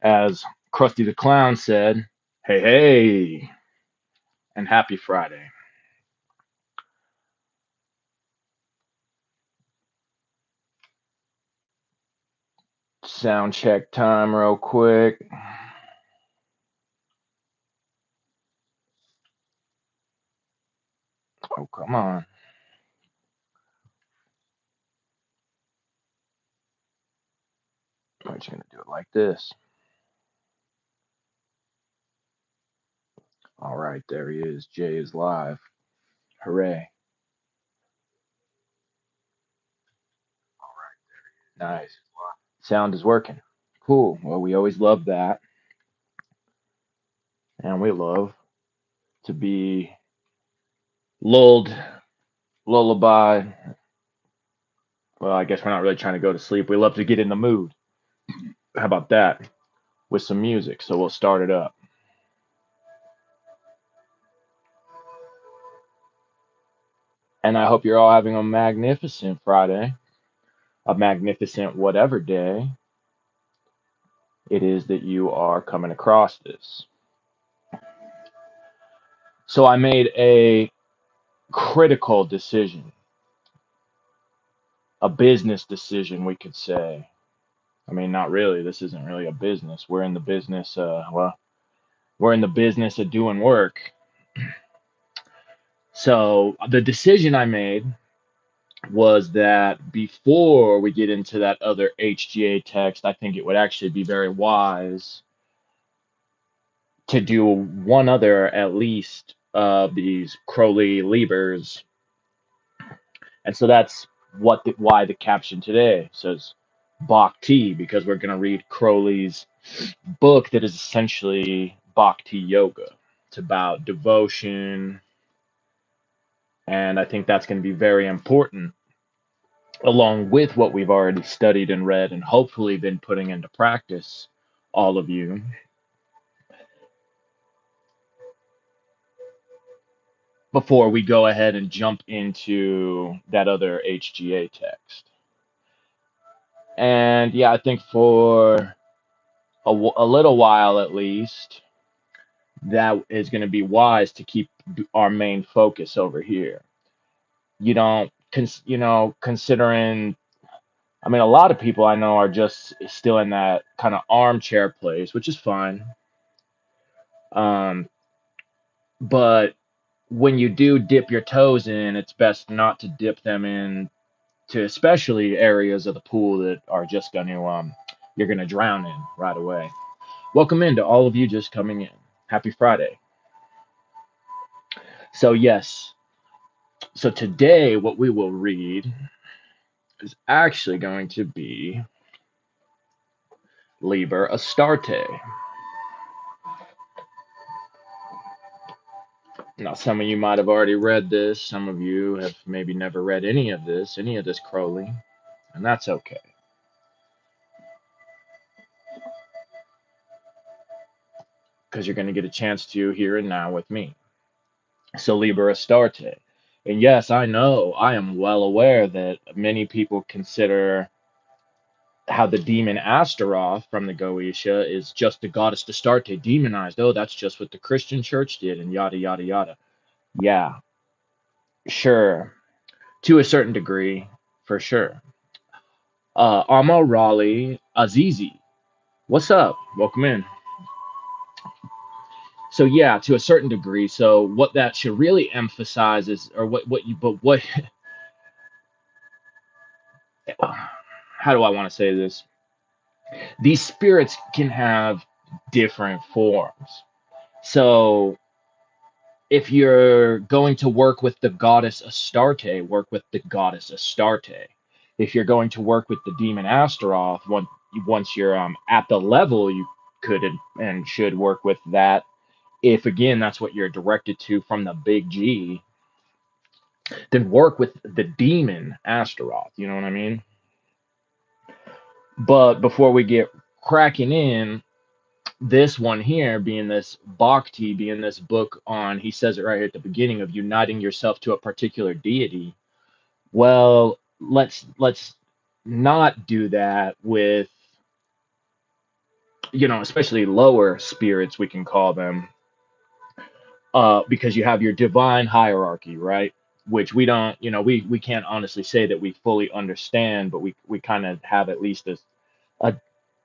As Krusty the Clown said, hey, hey, and happy Friday. Sound check time, real quick. Oh, come on. I'm just going to do it like this. All right, there he is. Jay is live. Hooray. Nice. Sound is working. Cool. Well, we always love that. And we love to be lulled, lullaby. Well, I guess we're not really trying to go to sleep. We love to get in the mood. How about that? With some music. So we'll start it up. And I hope you're all having a magnificent Friday, a magnificent whatever day it is that you are coming across this. So I made a critical decision, a business decision, we could say. I mean, not really. This isn't really a business. We're in the business, we're in the business of doing work. So the decision I made was that before we get into that other HGA text, I think it would actually be very wise to do one other at least of these Crowley Libers. And so that's why the caption today says Bhakti, because we're going to read Crowley's book that is essentially Bhakti Yoga. It's about devotion, and I think that's going to be very important, along with what we've already studied and read and hopefully been putting into practice, all of you. Before we go ahead and jump into that other HGA text. And yeah, I think for a little while at least, that is going to be wise to keep our main focus over here. You don't, considering, I mean, a lot of people I know are just still in that kind of armchair place, which is fine. Um, but when you do dip your toes in, it's best not to dip them in to especially areas of the pool that are just going to you're going to drown in right away. Welcome in to all of you just coming in. Happy Friday. So yes, so today what we will read is actually going to be Liber Astarté. Now, some of you might have already read this. Some of you have maybe never read any of this Crowley, and that's okay. Because you're going to get a chance to here and now with me. So, Liber Astarté. And yes, I know, I am well aware that many people consider how the demon Astaroth from the Goetia is just the goddess Astarte demonized. Oh, that's just what the Christian church did, and yada, yada, yada. Yeah, sure. To a certain degree, for sure. Amo Raleigh Azizi. What's up? Welcome in. So yeah, to a certain degree. So what that should really emphasize is, or what how do I want to say this? These spirits can have different forms. So if you're going to work with the goddess Astarte, work with the goddess Astarte. If you're going to work with the demon Astaroth, once you're at the level, you could and should work with that. If again that's what you're directed to from the big G, then work with the demon Astaroth. You know what I mean? But before we get cracking in, this one here being this Bhakti, being this book on, he says it right here at the beginning, of uniting yourself to a particular deity. Well, let's not do that with especially lower spirits, we can call them, because you have your divine hierarchy, right? Which we don't, we can't honestly say that we fully understand, but we kind of have at least a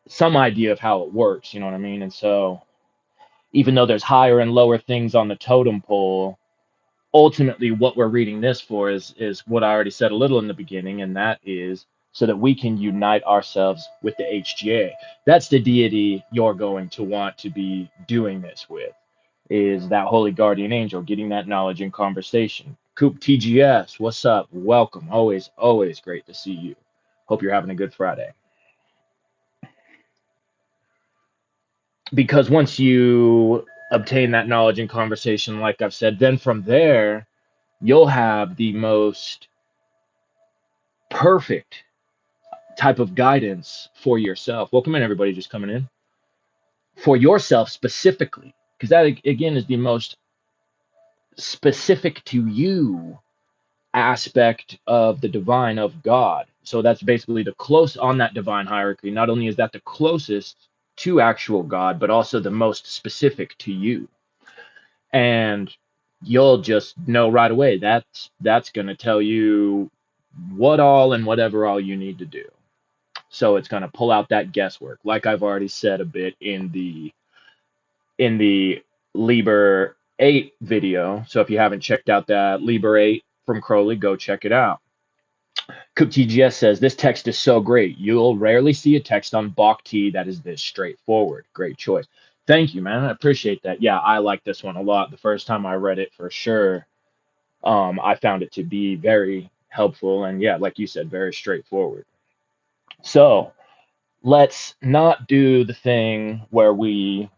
some idea of how it works, you know what I mean? And so even though there's higher and lower things on the totem pole, ultimately what we're reading this for is what I already said a little in the beginning, and that is so that we can unite ourselves with the HGA. That's the deity you're going to want to be doing this with, is that holy guardian angel, getting that knowledge and conversation. Coop TGS, what's up? Welcome. Always great to see you. Hope you're having a good Friday. Because once you obtain that knowledge and conversation, like I've said, then from there, you'll have the most perfect type of guidance for yourself. Welcome in, everybody, just coming in. For yourself specifically, because that, again, is the most specific to you aspect of the divine, of God. So that's basically the close on that divine hierarchy. Not only is that the closest to actual God, but also the most specific to you. And you'll just know right away that's going to tell you what all and whatever all you need to do. So it's going to pull out that guesswork, like I've already said a bit in the Liber 8 video. So if you haven't checked out that Liber 8 from Crowley, go check it out. Cook TGS says this text is so great. You'll rarely see a text on Bhakti that is this straightforward. Great choice. Thank you, man. I appreciate that. Yeah, I like this one a lot. The first time I read it, for sure, I found it to be very helpful, and yeah, like you said, very straightforward. So let's not do the thing where we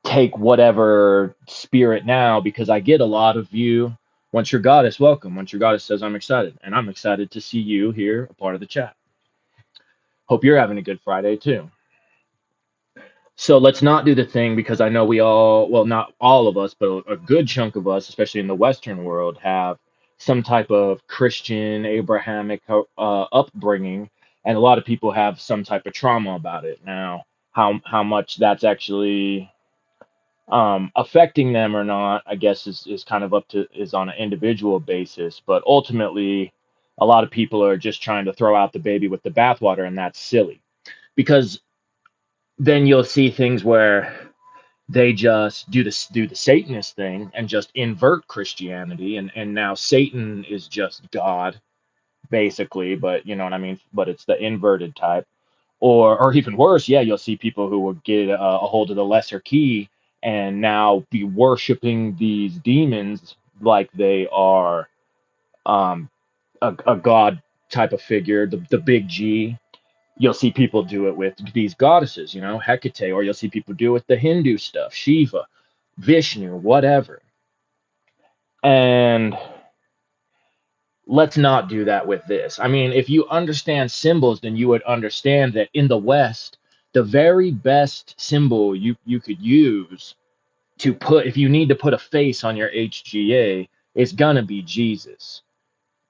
take whatever spirit now, because I get a lot of you. Once your goddess, welcome. Once your goddess says I'm excited, and I'm excited to see you here, a part of the chat. Hope you're having a good Friday too. So let's not do the thing, because I know we all, well, not all of us, but a good chunk of us, especially in the Western world, have some type of Christian, Abrahamic upbringing, and a lot of people have some type of trauma about it. Now, how much that's actually affecting them or not, I guess is kind of is on an individual basis. But ultimately, a lot of people are just trying to throw out the baby with the bathwater, and that's silly, because then you'll see things where they just do the Satanist thing and just invert Christianity, and now Satan is just God basically, but you know what I mean. But it's the inverted type, or even worse, yeah, you'll see people who will get a hold of the lesser key and now be worshiping these demons like they are um, a god type of figure, the big G. You'll see people do it with these goddesses, Hecate, or you'll see people do it with the Hindu stuff, Shiva, Vishnu, whatever. And let's not do that with this. I mean, if you understand symbols, then you would understand that in the West, the very best symbol you could use to put, if you need to put a face on your HGA, is gonna be Jesus.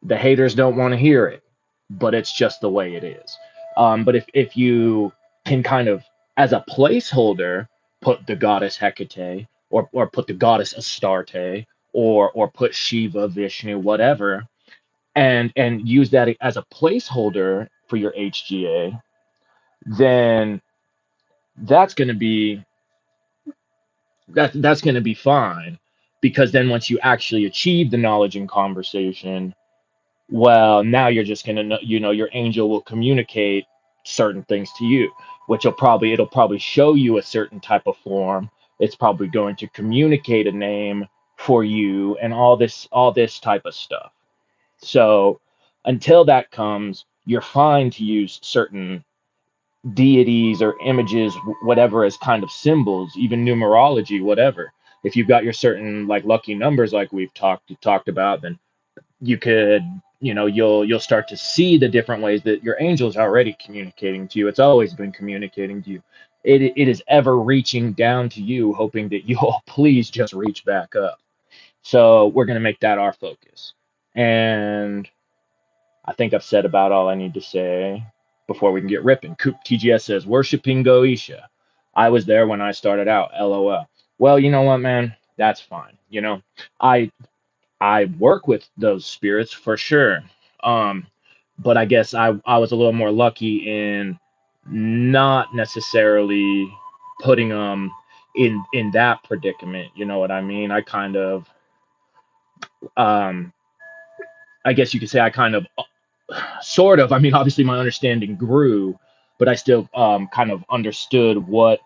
The haters don't want to hear it, but it's just the way it is. But if you can kind of, as a placeholder, put the goddess Hecate, or put the goddess Astarte, or put Shiva, Vishnu, whatever, and use that as a placeholder for your HGA, then that's going to be that's going to be fine, because then once you actually achieve the knowledge and conversation, well, now you're just going to know, your angel will communicate certain things to you, which it'll probably show you a certain type of form. It's probably going to communicate a name for you, and all this type of stuff. So until that comes, you're fine to use certain deities or images, whatever, as kind of symbols, even numerology, whatever. If you've got your certain, like, lucky numbers, like we've talked about, then you could, you'll start to see the different ways that your angel's already communicating to you. It's always been communicating to you. It is ever reaching down to you, hoping that you'll please just reach back up. So we're going to make that our focus. And I think I've said about all I need to say. before we can get ripping. Coop TGS says, worshiping Goisha. I was there when I started out. LOL. Well, you know what, man? That's fine. I I work with those spirits for sure. Um, but I guess I was a little more lucky in not necessarily putting them in that predicament. You know what I mean? I kind of um, I guess you could say I kind of sort of. I mean, obviously my understanding grew, but I still kind of understood what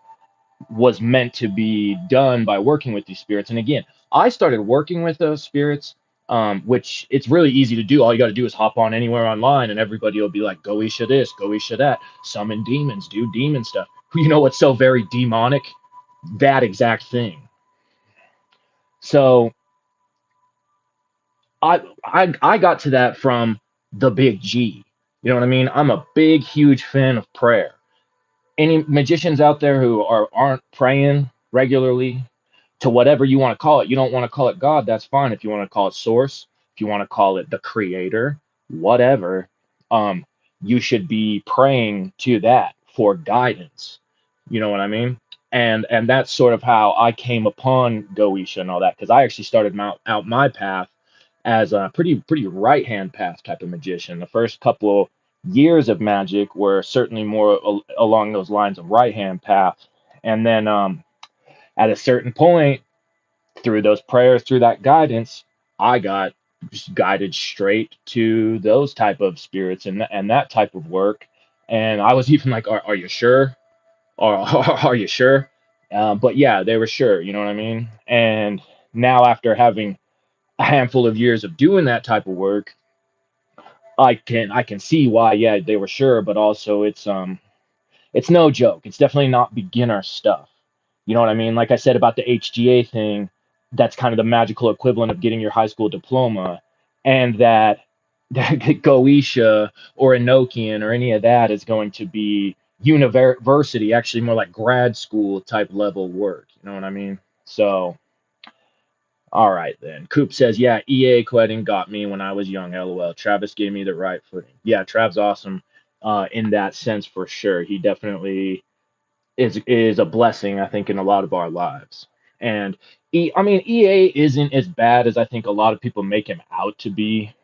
was meant to be done by working with these spirits. And again, I started working with those spirits, which it's really easy to do. All you got to do is hop on anywhere online, and everybody will be like, "Go Isha this, go Isha that, summon demons, do demon stuff." You know what's so very demonic? That exact thing. So I got to that from the big G. You know what I mean? I'm a big, huge fan of prayer. Any magicians out there who aren't praying regularly to whatever you want to call it. You don't want to call it God, that's fine. If you want to call it source, if you want to call it the creator, whatever, um, you should be praying to that for guidance. You know what I mean? And that's sort of how I came upon Goetia and all that, because I actually started out my path as a pretty right hand path type of magician. The first couple years of magic were certainly more along those lines of right hand path, and then at a certain point through those prayers, through that guidance, I got just guided straight to those type of spirits and that type of work. And I was even like, "Are you sure? Or are you sure?" But yeah, they were sure. You know what I mean? And now, after having a handful of years of doing that type of work, I can see why. Yeah, they were sure, but also it's no joke. It's definitely not beginner stuff. You know what I mean? Like I said about the HGA thing, that's kind of the magical equivalent of getting your high school diploma, and that Goetia or Enochian or any of that is going to be university, actually more like grad school type level work. You know what I mean? So, all right then. Coop says, yeah, EA quitting got me when I was young. LOL. Travis gave me the right footing. Yeah, Trav's awesome in that sense for sure. He definitely is a blessing, I think, in a lot of our lives. And I mean, EA isn't as bad as I think a lot of people make him out to be,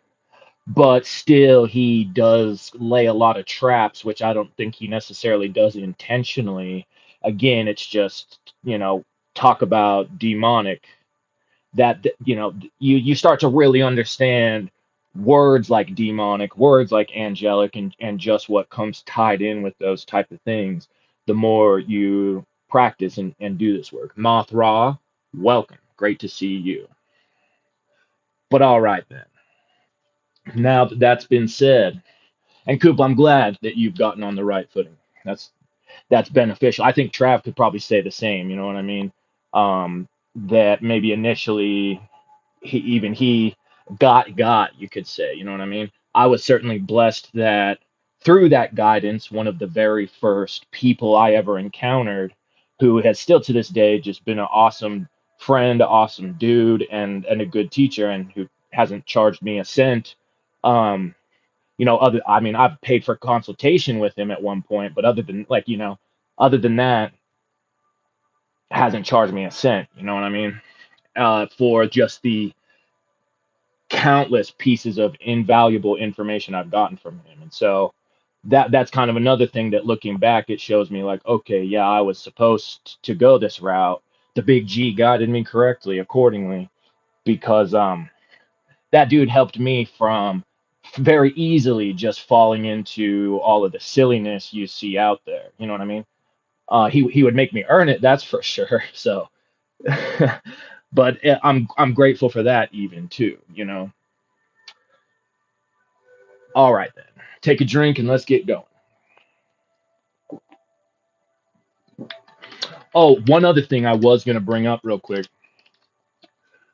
but still, he does lay a lot of traps, which I don't think he necessarily does intentionally. Again, it's just, talk about demonic. That you start to really understand words like demonic, words like angelic, and just what comes tied in with those type of things the more you practice and do this work. Mothra, welcome, great to see you. But all right then, now that that's been said, and Coop, I'm glad that you've gotten on the right footing. That's beneficial. I think Trav could probably say the same, you know what I mean? That maybe initially he got, you could say, you know what I mean? I was certainly blessed that through that guidance, one of the very first people I ever encountered, who has still to this day just been an awesome friend, awesome dude, and a good teacher, and who hasn't charged me a cent. um other, I mean, I've paid for consultation with him at one point, but other than that, hasn't charged me a cent, you know what I mean? For just the countless pieces of invaluable information I've gotten from him. And so that's kind of another thing that, looking back, it shows me like, okay, yeah, I was supposed to go this route. The big G guided me correctly accordingly, because that dude helped me from very easily just falling into all of the silliness you see out there. You know what I mean? He would make me earn it, that's for sure. So but I'm grateful for that even too, you know. All right then. Take a drink and let's get going. Oh, one other thing I was going to bring up real quick.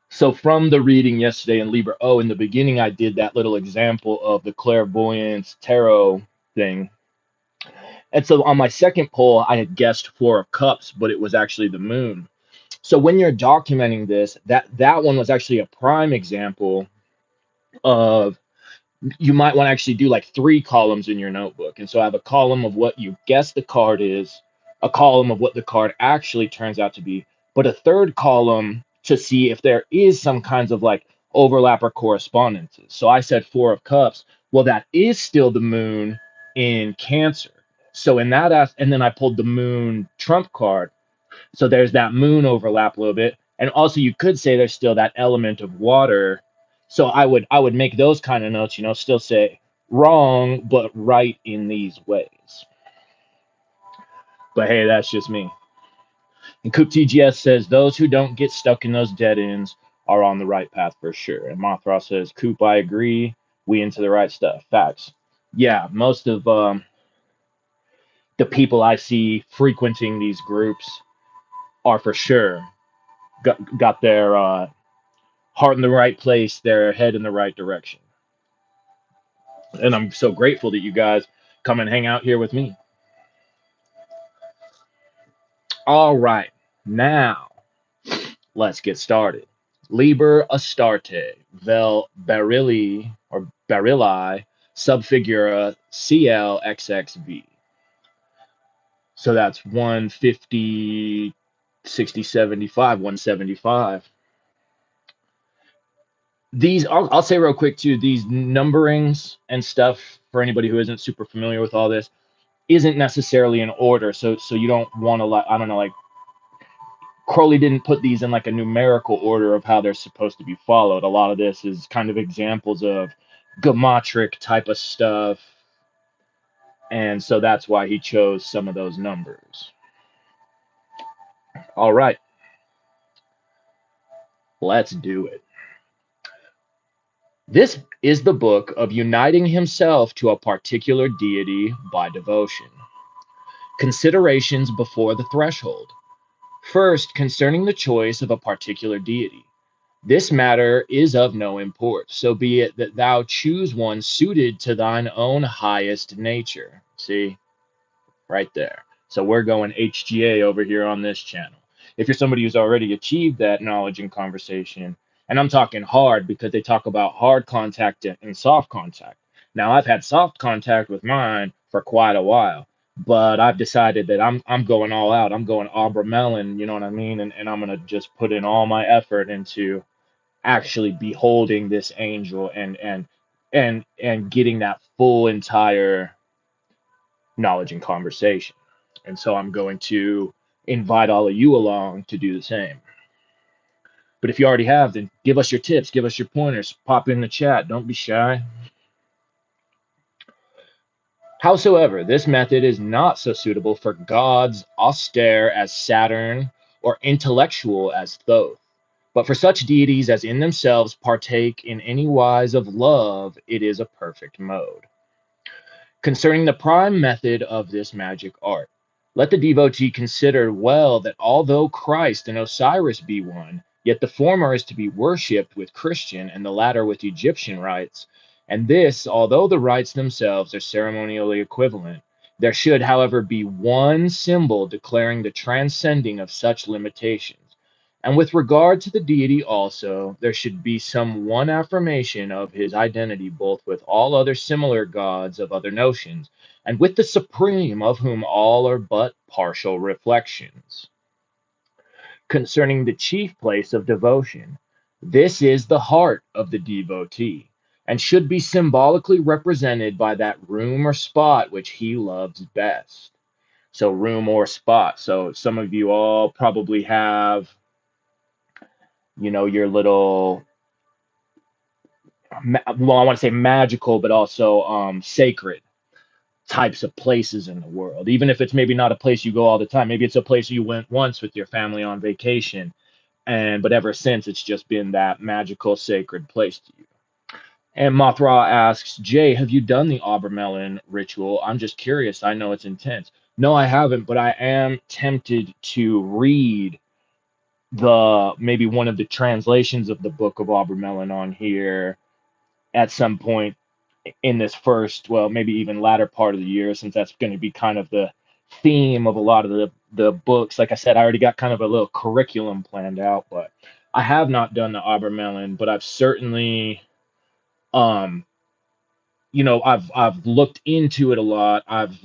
So from the reading yesterday in Liber, in the beginning I did that little example of the clairvoyance tarot thing. And so on my second poll, I had guessed Four of Cups, but it was actually the moon. So when you're documenting this, that one was actually a prime example of you might want to actually do like 3 columns in your notebook. And so I have a column of what you guess the card is, a column of what the card actually turns out to be, but a third column to see if there is some kinds of like overlap or correspondences. So I said 4 of Cups. Well, that is still the moon in Cancer. So in that, and then I pulled the moon trump card. So there's that moon overlap a little bit. And also you could say there's still that element of water. So I would make those kind of notes, still say wrong, but right in these ways. But hey, that's just me. And Coop TGS says those who don't get stuck in those dead ends are on the right path for sure. And Mothra says, Coop, I agree. We into the right stuff. Facts. Yeah, most of the people I see frequenting these groups are for sure got their heart in the right place, their head in the right direction. And I'm so grateful that you guys come and hang out here with me. All right, now let's get started. Liber Astarté, vel Barilli or Barilli, subfigura CLXXV. So that's 150, 60, 75, 175. These, I'll say real quick too, these numberings and stuff, for anybody who isn't super familiar with all this, isn't necessarily in order. So you don't want to, like, I don't know, like Crowley didn't put these in like a numerical order of how they're supposed to be followed. A lot of this is kind of examples of geometric type of stuff. And so that's why he chose some of those numbers. All right, let's do it. This is the book of uniting himself to a particular deity by devotion. Considerations before the threshold. First, concerning the choice of a particular deity. This matter is of no import, so be it that thou choose one suited to thine own highest nature. See, right there. So we're going HGA over here on this channel. If you're somebody who's already achieved that knowledge and conversation, and I'm talking hard because they talk about hard contact and soft contact. Now I've had soft contact with mine for quite a while, but I've decided that I'm going all out. I'm going Abra Melon, you know what I mean? And I'm gonna just put in all my effort into actually beholding this angel and getting that full entire knowledge and conversation. And so I'm going to invite all of you along to do the same. But if you already have, then give us your tips, give us your pointers, pop in the chat, don't be shy. Howsoever, this method is not so suitable for gods austere as Saturn or intellectual as Thoth. But for such deities as in themselves partake in any wise of love, it is a perfect mode. Concerning the prime method of this magic art, let the devotee consider well that although Christ and Osiris be one, yet the former is to be worshipped with Christian and the latter with Egyptian rites, and this, although the rites themselves are ceremonially equivalent, there should, however, be one symbol declaring the transcending of such limitations. And with regard to the deity also, there should be some one affirmation of his identity both with all other similar gods of other notions, and with the supreme of whom all are but partial reflections. Concerning the chief place of devotion, this is the heart of the devotee, and should be symbolically represented by that room or spot which he loves best. So room or spot. So some of you all probably have, your little, well, I want to say magical, but also sacred types of places in the world. Even if it's maybe not a place you go all the time, maybe it's a place you went once with your family on vacation, but ever since it's just been that magical, sacred place to you. And Mothra asks, Jay, have you done the Aubermelon ritual? I'm just curious. I know it's intense. No, I haven't, but I am tempted to read maybe one of the translations of the book of Aubermelon on here at some point in this first, well, maybe even latter part of the year, since that's going to be kind of the theme of a lot of the books. Like I said, I already got kind of a little curriculum planned out, but I have not done the Aubermelon, but I've certainly I've looked into it a lot. I've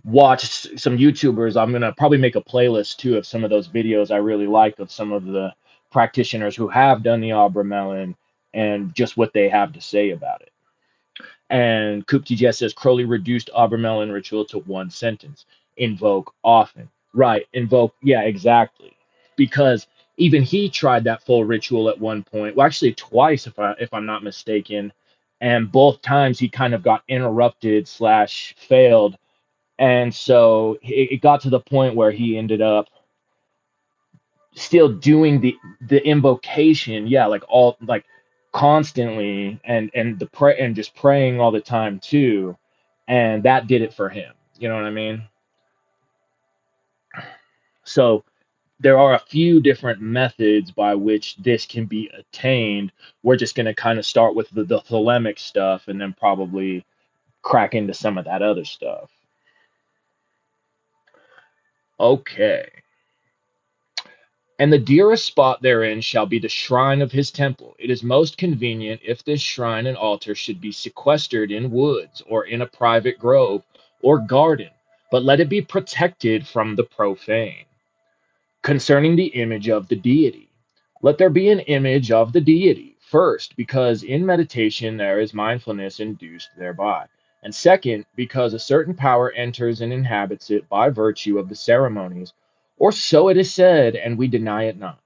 watched some YouTubers. I'm gonna probably make a playlist too of some of those videos I really like of some of the practitioners who have done the Abra Melon and just what they have to say about it. And Coop TGS says Crowley reduced Melon ritual to one sentence: invoke often. Right, invoke. Yeah, exactly. Because even he tried that full ritual at one point. Well, actually twice, if I'm not mistaken, and both times he kind of got interrupted slash failed, and so it got to the point where he ended up still doing the invocation, yeah, like all like constantly, and the pray and just praying all the time too, and that did it for him. You know what I mean? So there are a few different methods by which this can be attained. We're just going to kind of start with the thelemic stuff and then probably crack into some of that other stuff. Okay. And the dearest spot therein shall be the shrine of his temple. It is most convenient if this shrine and altar should be sequestered in woods, or in a private grove, or garden, but let it be protected from the profane. Concerning the image of the deity, let there be an image of the deity, first, because in meditation there is mindfulness induced thereby, and second, because a certain power enters and inhabits it by virtue of the ceremonies, or so it is said, and we deny it not.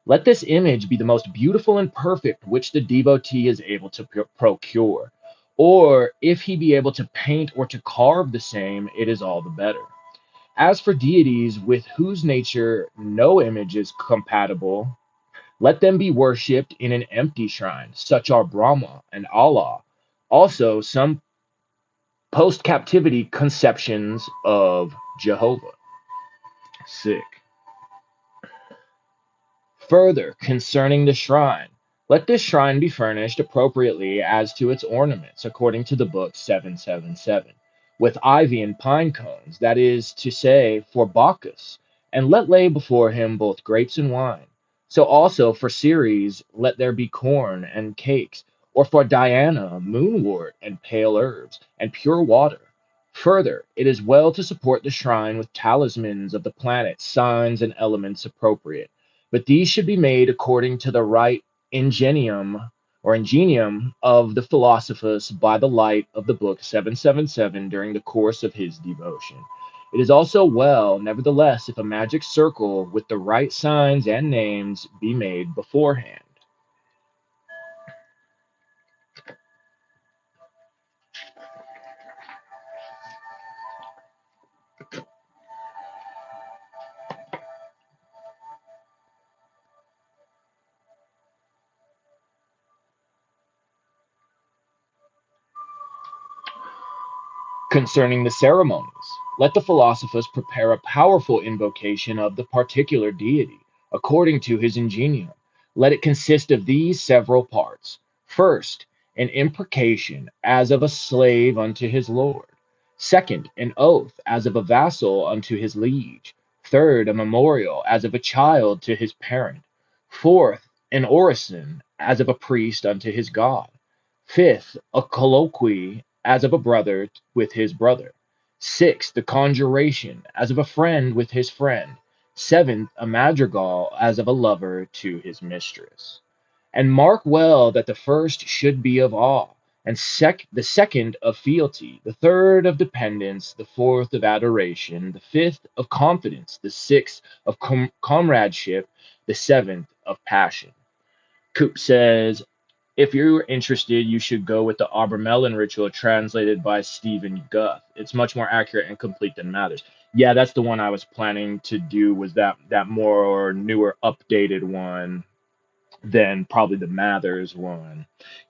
Let this image be the most beautiful and perfect which the devotee is able to procure, or if he be able to paint or to carve the same, it is all the better. As for deities with whose nature no image is compatible, let them be worshipped in an empty shrine. Such are Brahma and Allah. Also, some post captivity conceptions of Jehovah. Sick. Further, concerning the shrine, let this shrine be furnished appropriately as to its ornaments, according to the book 777, with ivy and pine cones, that is to say, for Bacchus, and let lay before him both grapes and wine. So also for Ceres, let there be corn and cakes, or for Diana, moonwort and pale herbs, and pure water. Further, it is well to support the shrine with talismans of the planets, signs, and elements appropriate, but these should be made according to the right ingenium of the philosophus by the light of the book 777 during the course of his devotion. It is also well, nevertheless, if a magic circle with the right signs and names be made beforehand. Concerning the ceremonies, let the philosophers prepare a powerful invocation of the particular deity, according to his ingenium. Let it consist of these several parts. First, an imprecation as of a slave unto his lord. Second, an oath as of a vassal unto his liege. Third, a memorial as of a child to his parent. Fourth, an orison as of a priest unto his God. Fifth, a colloquy as of a brother with his brother. Sixth, the conjuration as of a friend with his friend. Seventh, a madrigal as of a lover to his mistress. And mark well that the first should be of awe, and the second of fealty, the third of dependence, the fourth of adoration, the fifth of confidence, the sixth of comradeship, the seventh of passion. Coop says, if you're interested, you should go with the Abramelin ritual translated by Stephen Guth. It's much more accurate and complete than Mathers. Yeah, that's the one I was planning to do, was that more newer, updated one than probably the Mathers one.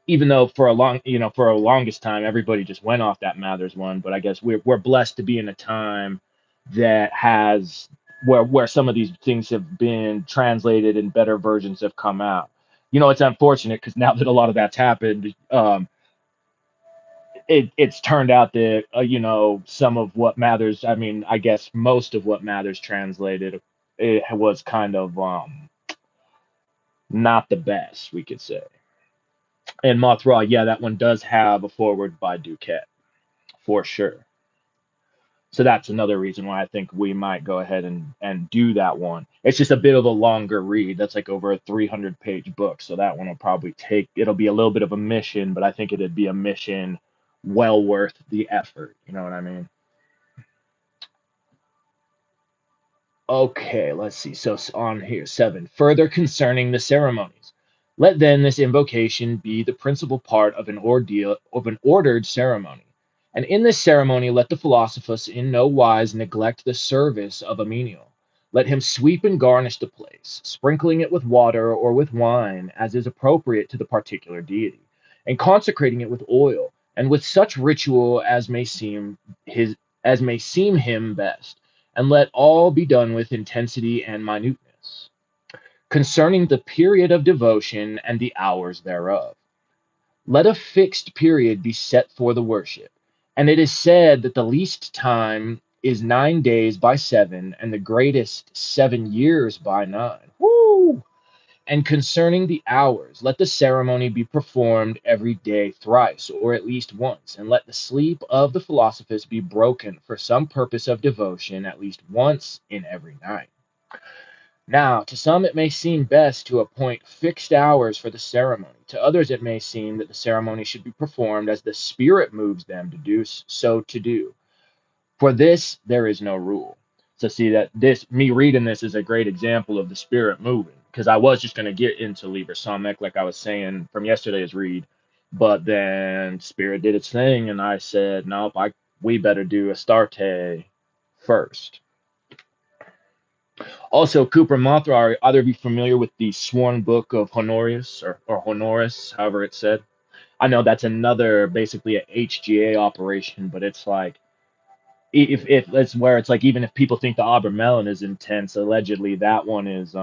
Even though for a longest time everybody just went off that Mathers one, but I guess we're blessed to be in a time that has where some of these things have been translated and better versions have come out. It's unfortunate because now that a lot of that's happened, it's turned out that some of what Mathers, I mean, I guess most of what Mathers translated, it was kind of not the best, we could say. And Mothra, yeah, that one does have a foreword by Duquette, for sure. So that's another reason why I think we might go ahead and do that one. It's just a bit of a longer read. That's like over a 300-page book. So that one will probably it'll be a little bit of a mission, but I think it'd be a mission well worth the effort. You know what I mean? Okay, let's see. So on here, 7. Further concerning the ceremonies. Let then this invocation be the principal part of an ordered ceremony. And in this ceremony, let the philosophus in no wise neglect the service of a menial. Let him sweep and garnish the place, sprinkling it with water or with wine, as is appropriate to the particular deity, and consecrating it with oil, and with such ritual as may seem him best, and let all be done with intensity and minuteness, concerning the period of devotion and the hours thereof. Let a fixed period be set for the worship. And it is said that the least time is 9 days by 7, and the greatest 7 years by 9. Woo! And concerning the hours, let the ceremony be performed every day thrice, or at least once, and let the sleep of the philosophers be broken for some purpose of devotion at least once in every night. Now, to some it may seem best to appoint fixed hours for the ceremony. To others it may seem that the ceremony should be performed as the spirit moves them to do so to do. For this there is no rule. So see that me reading this is a great example of the spirit moving, because I was just going to get into Liber Astarté like I was saying from yesterday's read, but then spirit did its thing, and I said, nope, we better do Astarte first. Also, Cooper and Mothra, are either of you familiar with the Sworn Book of Honorius or Honoris, however it's said? I know that's another basically a HGA operation, but it's like if it's where it's like even if people think the Obermelon is intense, allegedly that one is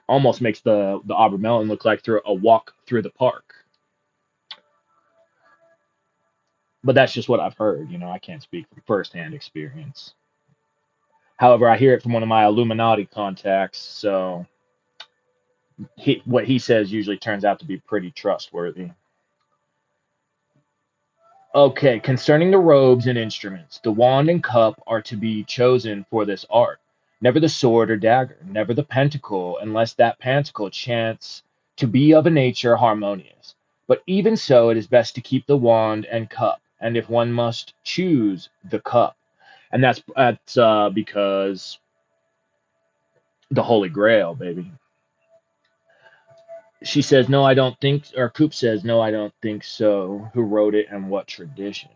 almost makes the Obermelon look like through a walk through the park. But that's just what I've heard. I can't speak from firsthand experience. However, I hear it from one of my Illuminati contacts, so what he says usually turns out to be pretty trustworthy. Okay, concerning the robes and instruments, the wand and cup are to be chosen for this art. Never the sword or dagger, never the pentacle, unless that pentacle chance to be of a nature harmonious. But even so, it is best to keep the wand and cup, and if one must choose, the cup. And that's because the Holy Grail, baby. She says, no, I don't think, or Coop says, no, I don't think so. Who wrote it and what tradition?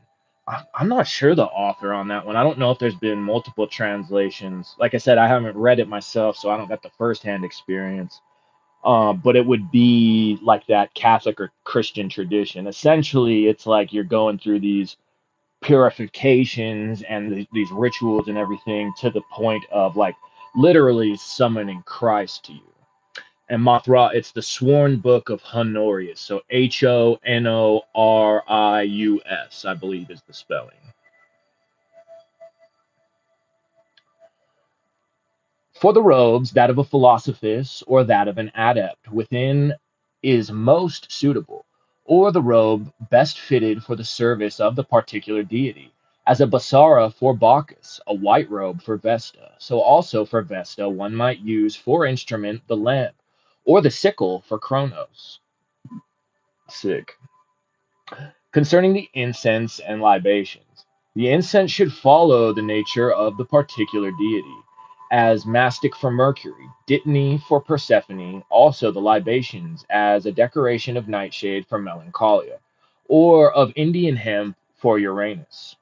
I'm not sure the author on that one. I don't know if there's been multiple translations. Like I said, I haven't read it myself, so I don't got the firsthand experience. But it would be like that Catholic or Christian tradition. Essentially, it's like you're going through these purifications and these rituals and everything to the point of like literally summoning Christ to you. And Mothra, it's the Sworn Book of Honorius. So Honorius, I believe is the spelling. For the robes, that of a philosophus or that of an adept within is most suitable, or the robe best fitted for the service of the particular deity, as a basara for Bacchus, a white robe for Vesta. So also for Vesta one might use for instrument the lamp, or the sickle for Kronos. Sick. Concerning the incense and libations, the incense should follow the nature of the particular deity, as mastic for Mercury, dittany for Persephone, also the libations as a decoration of nightshade for Melancholia, or of Indian hemp for Uranus.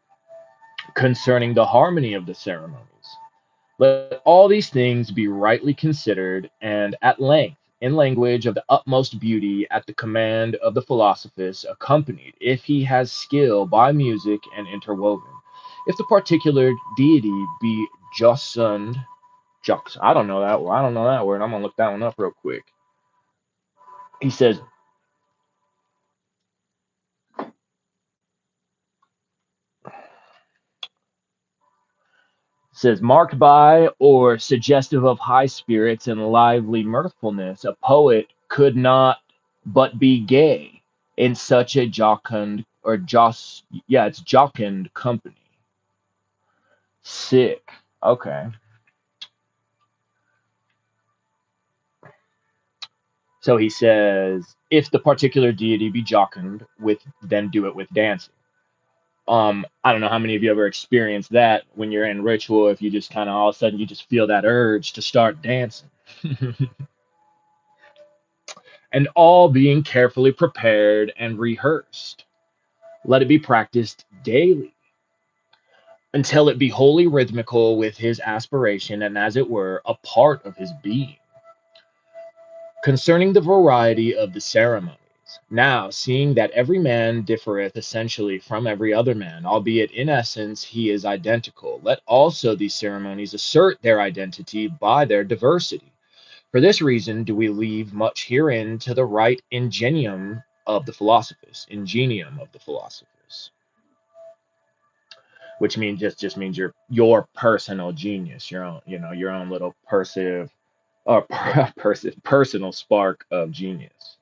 Concerning the harmony of the ceremonies, let all these things be rightly considered, and at length, in language of the utmost beauty, at the command of the philosophus, accompanied, if he has skill, by music and interwoven. If the particular deity be jocund, I don't know that word. I don't know that word. I'm gonna look that one up real quick. He says marked by or suggestive of high spirits and lively mirthfulness, a poet could not but be gay in such a jocund or joss yeah, it's jocund company. Sick. Okay. So he says, if the particular deity be jocund with, then do it with dancing. I don't know how many of you ever experienced that when you're in ritual, if you just kind of all of a sudden you just feel that urge to start dancing. And all being carefully prepared and rehearsed. Let it be practiced daily until it be wholly rhythmical with his aspiration and, as it were, a part of his being. Concerning the variety of the ceremonies, now seeing that every man differeth essentially from every other man, albeit in essence he is identical, let also these ceremonies assert their identity by their diversity. For this reason do we leave much herein to the right ingenium of the philosophers, which means just means your personal genius, your own, your own little personal spark of genius.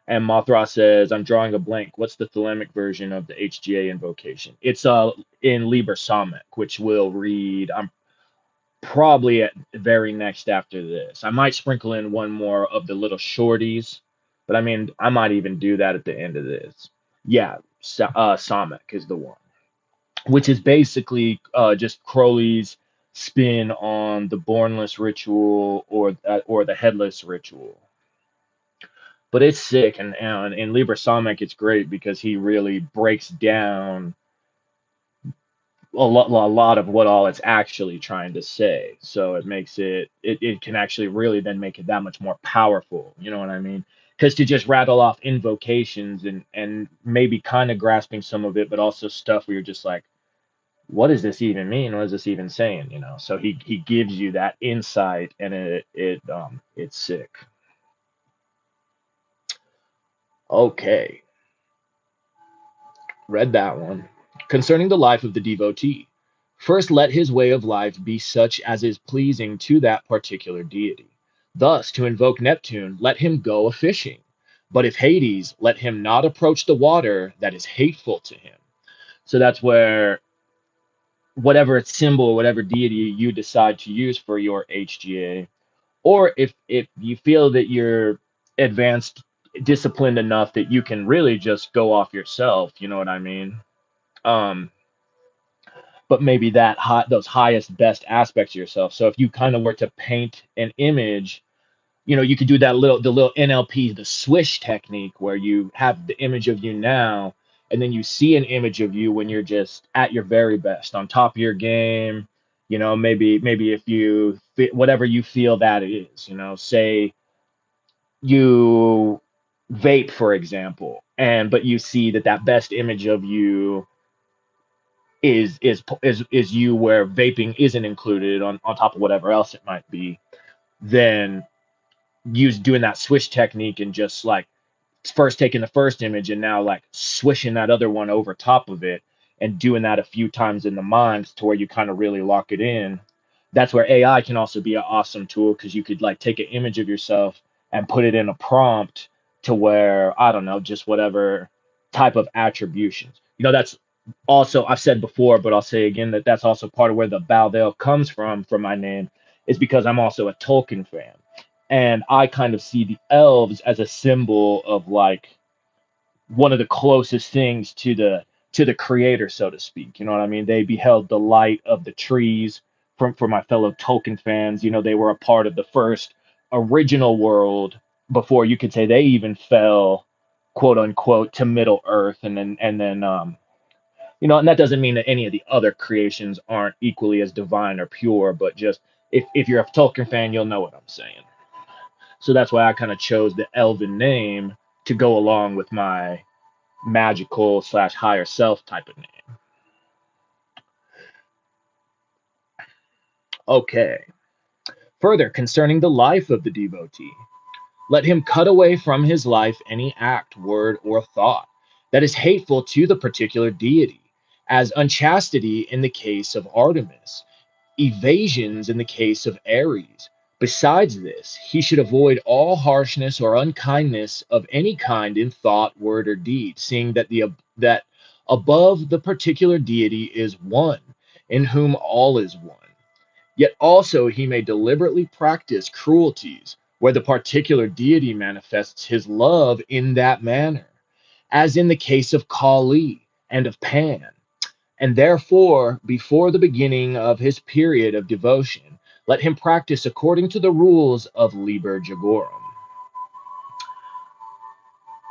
And Mothra says, I'm drawing a blank. What's the thelemic version of the HGA invocation? It's in Liber Astarté, which we'll read. I'm probably at the very next after this. I might sprinkle in one more of the little shorties, but I mean, I might even do that at the end of this. Yeah, Samek is the one, which is basically just Crowley's spin on the bornless ritual or the headless ritual. But it's sick, and in Liber Astarté, it's great because he really breaks down a lot of what all it's actually trying to say. So it makes it can actually really then make it that much more powerful. You know what I mean? Because to just rattle off invocations and maybe kind of grasping some of it, but also stuff where you're just like, what does this even mean? What is this even saying? So he gives you that insight, and it's sick. Okay, read that one. Concerning the life of the devotee, first let his way of life be such as is pleasing to that particular deity. Thus, to invoke Neptune, let him go a fishing. But if Hades, let him not approach the water that is hateful to him. So that's where whatever symbol, whatever deity you decide to use for your HGA, or if you feel that you're advanced, disciplined enough that you can really just go off yourself, you know what I mean? Um, but maybe those highest best aspects of yourself. So if you kind of were to paint an image, you could do the little NLP, the swish technique, where you have the image of you now, and then you see an image of you when you're just at your very best, on top of your game. Maybe if you whatever you feel that is, say you vape, for example, but you see that best image of you is you, where vaping isn't included on top of whatever else it might be. Then use doing that swish technique and just like first taking the first image and now like swishing that other one over top of it, and doing that a few times in the mind to where you kind of really lock it in. That's where AI can also be an awesome tool, because you could like take an image of yourself and put it in a prompt to where, I don't know, just whatever type of attributions. That's also, I've said before, but I'll say again, that's also part of where the Baldale comes from my name, is because I'm also a Tolkien fan. And I kind of see the elves as a symbol of like one of the closest things to the creator, so to speak. You know what I mean? They beheld the light of the trees. From for my fellow Tolkien fans, they were a part of the first original world before you could say they even fell, quote unquote, to Middle Earth, and that doesn't mean that any of the other creations aren't equally as divine or pure, but just if you're a Tolkien fan, you'll know what I'm saying. So that's why I kind of chose the Elven name to go along with my magical slash higher self type of name. Okay. Further, concerning the life of the devotee, let him cut away from his life any act, word, or thought that is hateful to the particular deity, as unchastity in the case of Artemis, evasions in the case of Ares, Besides this, he should avoid all harshness or unkindness of any kind in thought, word, or deed, seeing that above the particular deity is one, in whom all is one. Yet also he may deliberately practice cruelties, where the particular deity manifests his love in that manner, as in the case of Kali and of Pan. And therefore, before the beginning of his period of devotion, let him practice according to the rules of Liber Jagorum.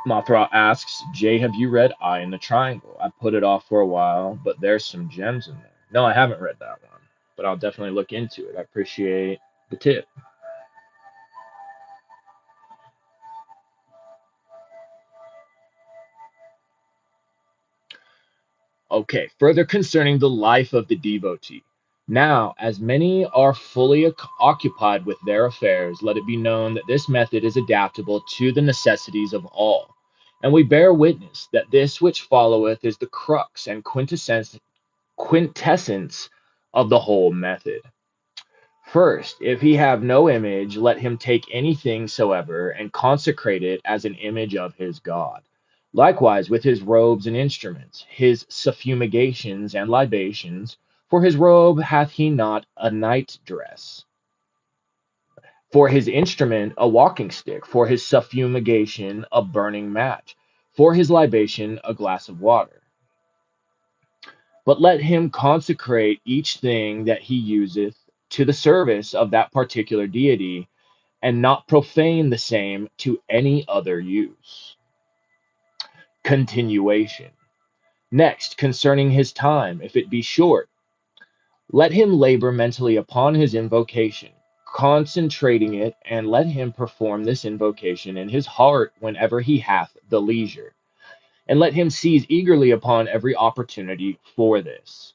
Mothra asks, Jay, have you read Eye in the Triangle? I put it off for a while, but there's some gems in there. No, I haven't read that one, but I'll definitely look into it. I appreciate the tip. Okay, further concerning the life of the devotee. Now, as many are fully occupied with their affairs, let it be known that this method is adaptable to the necessities of all. And we bear witness that this which followeth is the crux and quintessence of the whole method. First, if he have no image, let him take anything soever and consecrate it as an image of his God. Likewise with his robes and instruments, his suffumigations and libations, for his robe hath he not a night dress, for his instrument a walking stick, for his suffumigation a burning match, for his libation a glass of water. But let him consecrate each thing that he useth to the service of that particular deity, and not profane the same to any other use. Continuation. Next, concerning his time, if it be short, let him labor mentally upon his invocation, concentrating it, and let him perform this invocation in his heart whenever he hath the leisure, and let him seize eagerly upon every opportunity for this.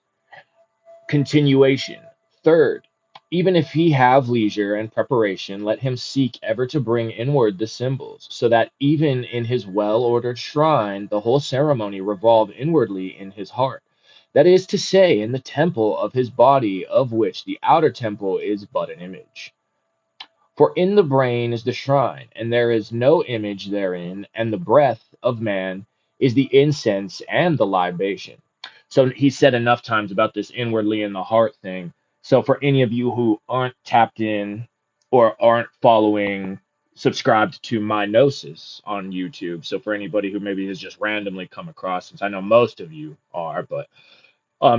Continuation. Third, even if he have leisure and preparation, let him seek ever to bring inward the symbols, so that even in his well ordered shrine, the whole ceremony revolve inwardly in his heart. That is to say, in the temple of his body, of which the outer temple is but an image. For in the brain is the shrine, and there is no image therein, and the breath of man is the incense and the libation. So he said enough times about this inwardly in the heart thing. So for any of you who aren't tapped in or aren't following, subscribed to My Gnosis on YouTube. So for anybody who maybe has just randomly come across, since I know most of you are, but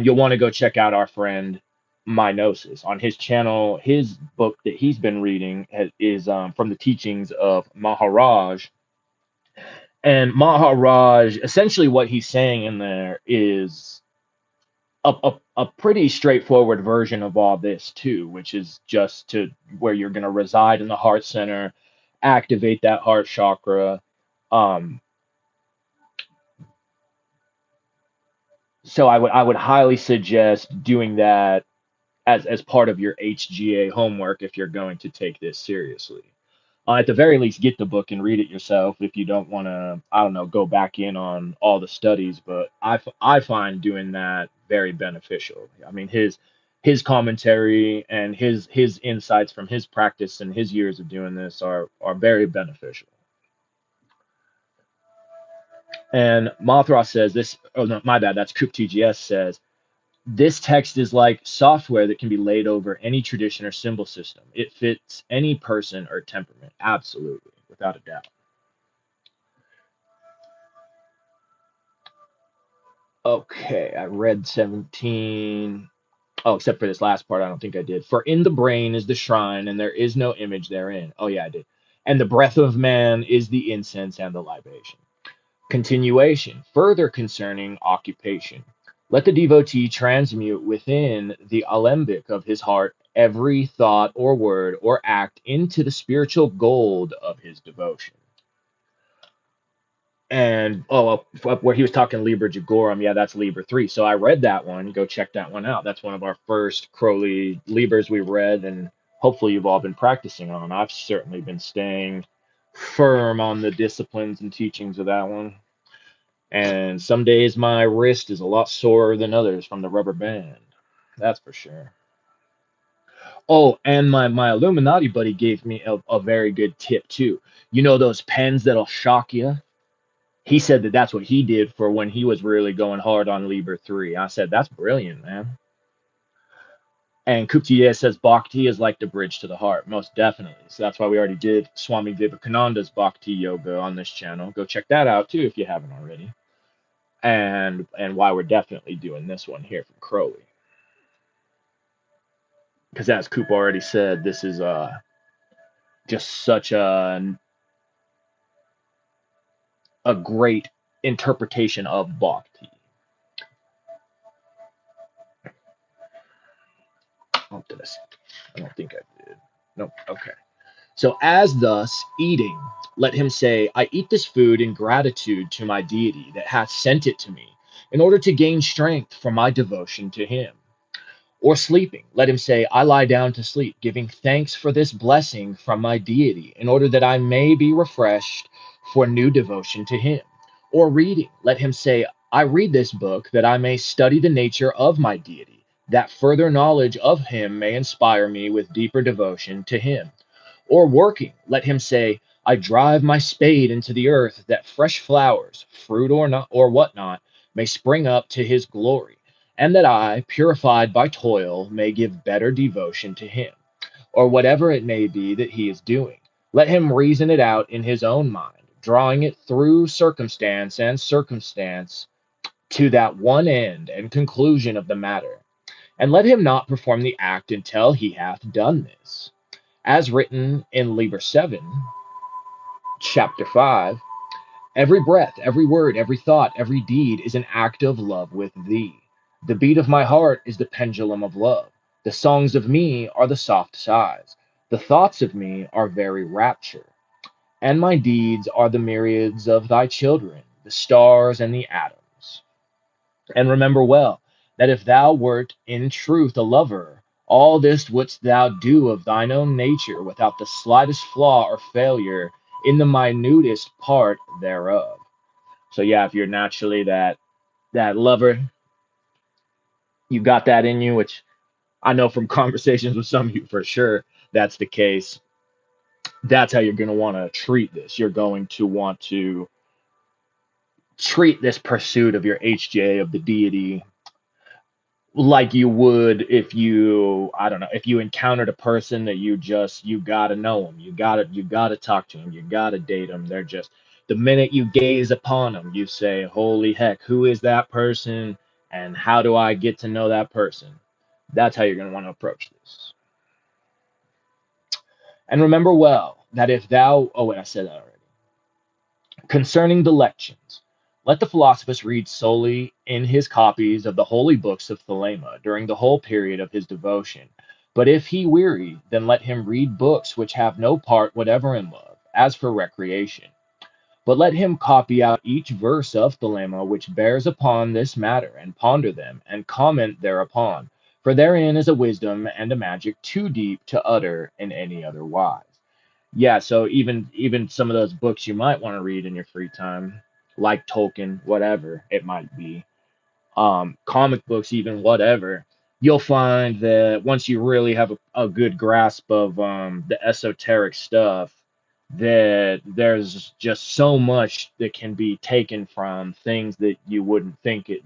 you'll want to go check out our friend My Gnosis on his channel. His book that he's been reading is from the teachings of Maharaj. And Maharaj, essentially, what he's saying in there is a pretty straightforward version of all this, too, which is just to where you're going to reside in the heart center, activate that heart chakra. Um, so I would highly suggest doing that as part of your HGA homework if you're going to take this seriously. At the very least, get the book and read it yourself if you don't want to, I don't know, go back in on all the studies. But I find doing that very beneficial. I mean, his commentary and his insights from his practice and his years of doing this are very beneficial. And Mothra says this. Oh no, my bad. That's Coop TGS says this text is like software that can be laid over any tradition or symbol system. It fits any person or temperament. Absolutely, without a doubt. Okay, I read 17. Oh, except for this last part, I don't think I did. For in the brain is the shrine, and there is no image therein. Oh, yeah, I did. And the breath of man is the incense and the libation. Continuation, further concerning occupation. Let the devotee transmute within the alembic of his heart every thought or word or act into the spiritual gold of his devotion. And where he was talking Liber Jagorum, yeah, that's Liber 3. So I read that one. Go check that one out. That's one of our first Crowley Libers we read, and hopefully you've all been practicing on. I've certainly been staying firm on the disciplines and teachings of that one. And some days my wrist is a lot sorer than others from the rubber band. That's for sure. Oh, and my Illuminati buddy gave me a very good tip too. You know those pens that'll shock you? He said that that's what he did for when he was really going hard on Liber 3. I said, that's brilliant, man. And Kuptiye says Bhakti is like the bridge to the heart, most definitely. So that's why we already did Swami Vivekananda's Bhakti Yoga on this channel. Go check that out too if you haven't already. And why we're definitely doing this one here from Crowley. Because as Coop already said, this is just such a great interpretation of Bhakti. Oh, did I don't think I did. Nope. Okay. So, as thus eating, let him say, I eat this food in gratitude to my deity that hath sent it to me, in order to gain strength for my devotion to him. Or sleeping, let him say, I lie down to sleep, giving thanks for this blessing from my deity, in order that I may be refreshed for new devotion to him. Or reading, let him say, I read this book that I may study the nature of my deity, that further knowledge of him may inspire me with deeper devotion to him. Or working, let him say, I drive my spade into the earth that fresh flowers, fruit or not or whatnot, may spring up to his glory, and that I, purified by toil, may give better devotion to him, or whatever it may be that he is doing. Let him reason it out in his own mind, drawing it through circumstance and circumstance to that one end and conclusion of the matter. And let him not perform the act until he hath done this. As written in Liber 7, chapter 5, every breath, every word, every thought, every deed is an act of love with thee. The beat of my heart is the pendulum of love. The songs of me are the soft sighs. The thoughts of me are very rapture. And my deeds are the myriads of thy children, the stars and the atoms. And remember well that if thou wert in truth a lover, all this wouldst thou do of thine own nature without the slightest flaw or failure in the minutest part thereof. So yeah, if you're naturally that lover, you got that in you, which I know from conversations with some of you for sure that's the case. That's how you're going to want to treat this. You're going to want to treat this pursuit of your HJ of the deity like you would if you, I don't know, if you encountered a person that you got to know them, you got to talk to them, you got to date them. They're just, the minute you gaze upon them, you say, holy heck, who is that person and how do I get to know that person? That's how you're going to want to approach this. And remember well that if thou, oh wait, I said that already. Concerning the lections, let the philosophus read solely in his copies of the holy books of Thelema during the whole period of his devotion. But if he weary, then let him read books which have no part whatever in love, as for recreation. But let him copy out each verse of Thelema which bears upon this matter, and ponder them, and comment thereupon. For therein is a wisdom and a magic too deep to utter in any other wise. Yeah, so even some of those books you might want to read in your free time, like Tolkien, whatever it might be, comic books, even whatever, you'll find that once you really have a good grasp of the esoteric stuff, that there's just so much that can be taken from things that you wouldn't think it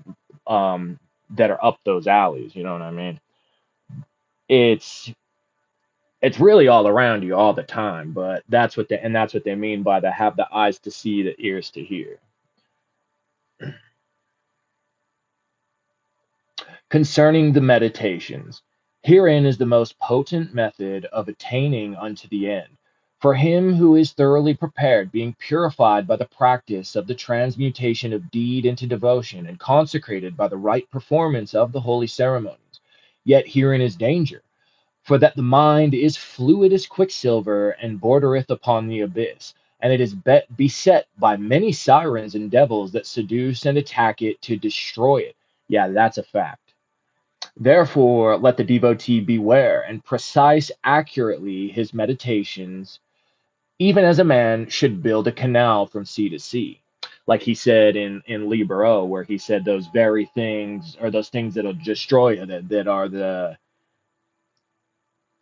that are up those alleys. You know what I mean? It's it's really all around you all the time, but that's what they mean by the have the eyes to see, the ears to hear. Concerning the meditations, herein is the most potent method of attaining unto the end. For him who is thoroughly prepared, being purified by the practice of the transmutation of deed into devotion, and consecrated by the right performance of the holy ceremonies. Yet herein is danger. For that the mind is fluid as quicksilver, and bordereth upon the abyss, and it is beset by many sirens and devils that seduce and attack it to destroy it. Yeah, that's a fact. Therefore, let the devotee beware and precise accurately his meditations, even as a man should build a canal from sea to sea. Like he said in Liber O, where he said those very things, or those things that'll destroy you, that are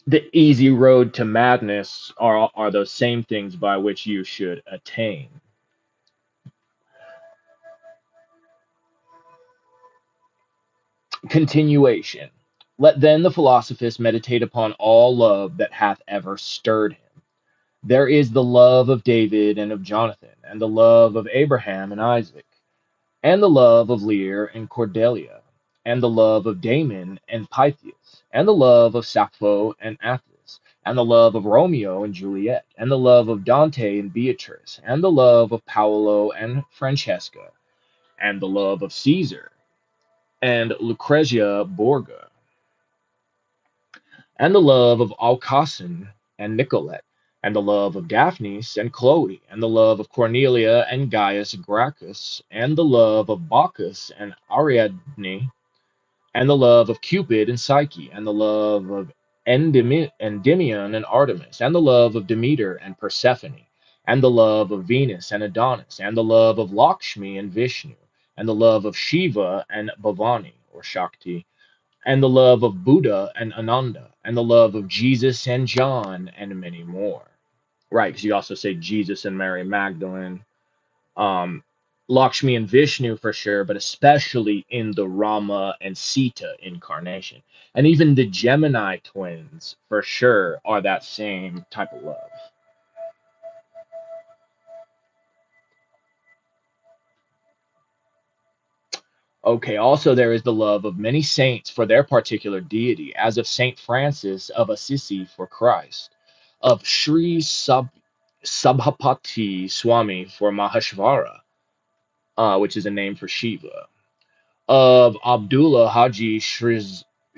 the easy road to madness are those same things by which you should attain. Continuation. Let then the philosophist meditate upon all love that hath ever stirred him. There is the love of David and of Jonathan, and the love of Abraham and Isaac, and the love of Lear and Cordelia, and the love of Damon and Pythias, and the love of Sappho and Athens, and the love of Romeo and Juliet, and the love of Dante and Beatrice, and the love of Paolo and Francesca, and the love of Caesar and Lucrezia Borgia, and the love of Alcassin and Nicolette, and the love of Daphnis and Chloe, and the love of Cornelia and Gaius Gracchus, and the love of Bacchus and Ariadne, and the love of Cupid and Psyche, and the love of Endymion and Artemis, and the love of Demeter and Persephone, and the love of Venus and Adonis, and the love of Lakshmi and Vishnu, and the love of Shiva and Bhavani or Shakti, and the love of Buddha and Ananda, and the love of Jesus and John, and many more. Right, because you also say Jesus and Mary Magdalene, um, Lakshmi and Vishnu for sure, but especially in the Rama and Sita incarnation. And even the Gemini twins for sure are that same type of love. Okay, also there is the love of many saints for their particular deity, as of Saint Francis of Assisi for Christ, of Sri Sabhapati Swami for Maheshvara, which is a name for Shiva, of Abdullah Haji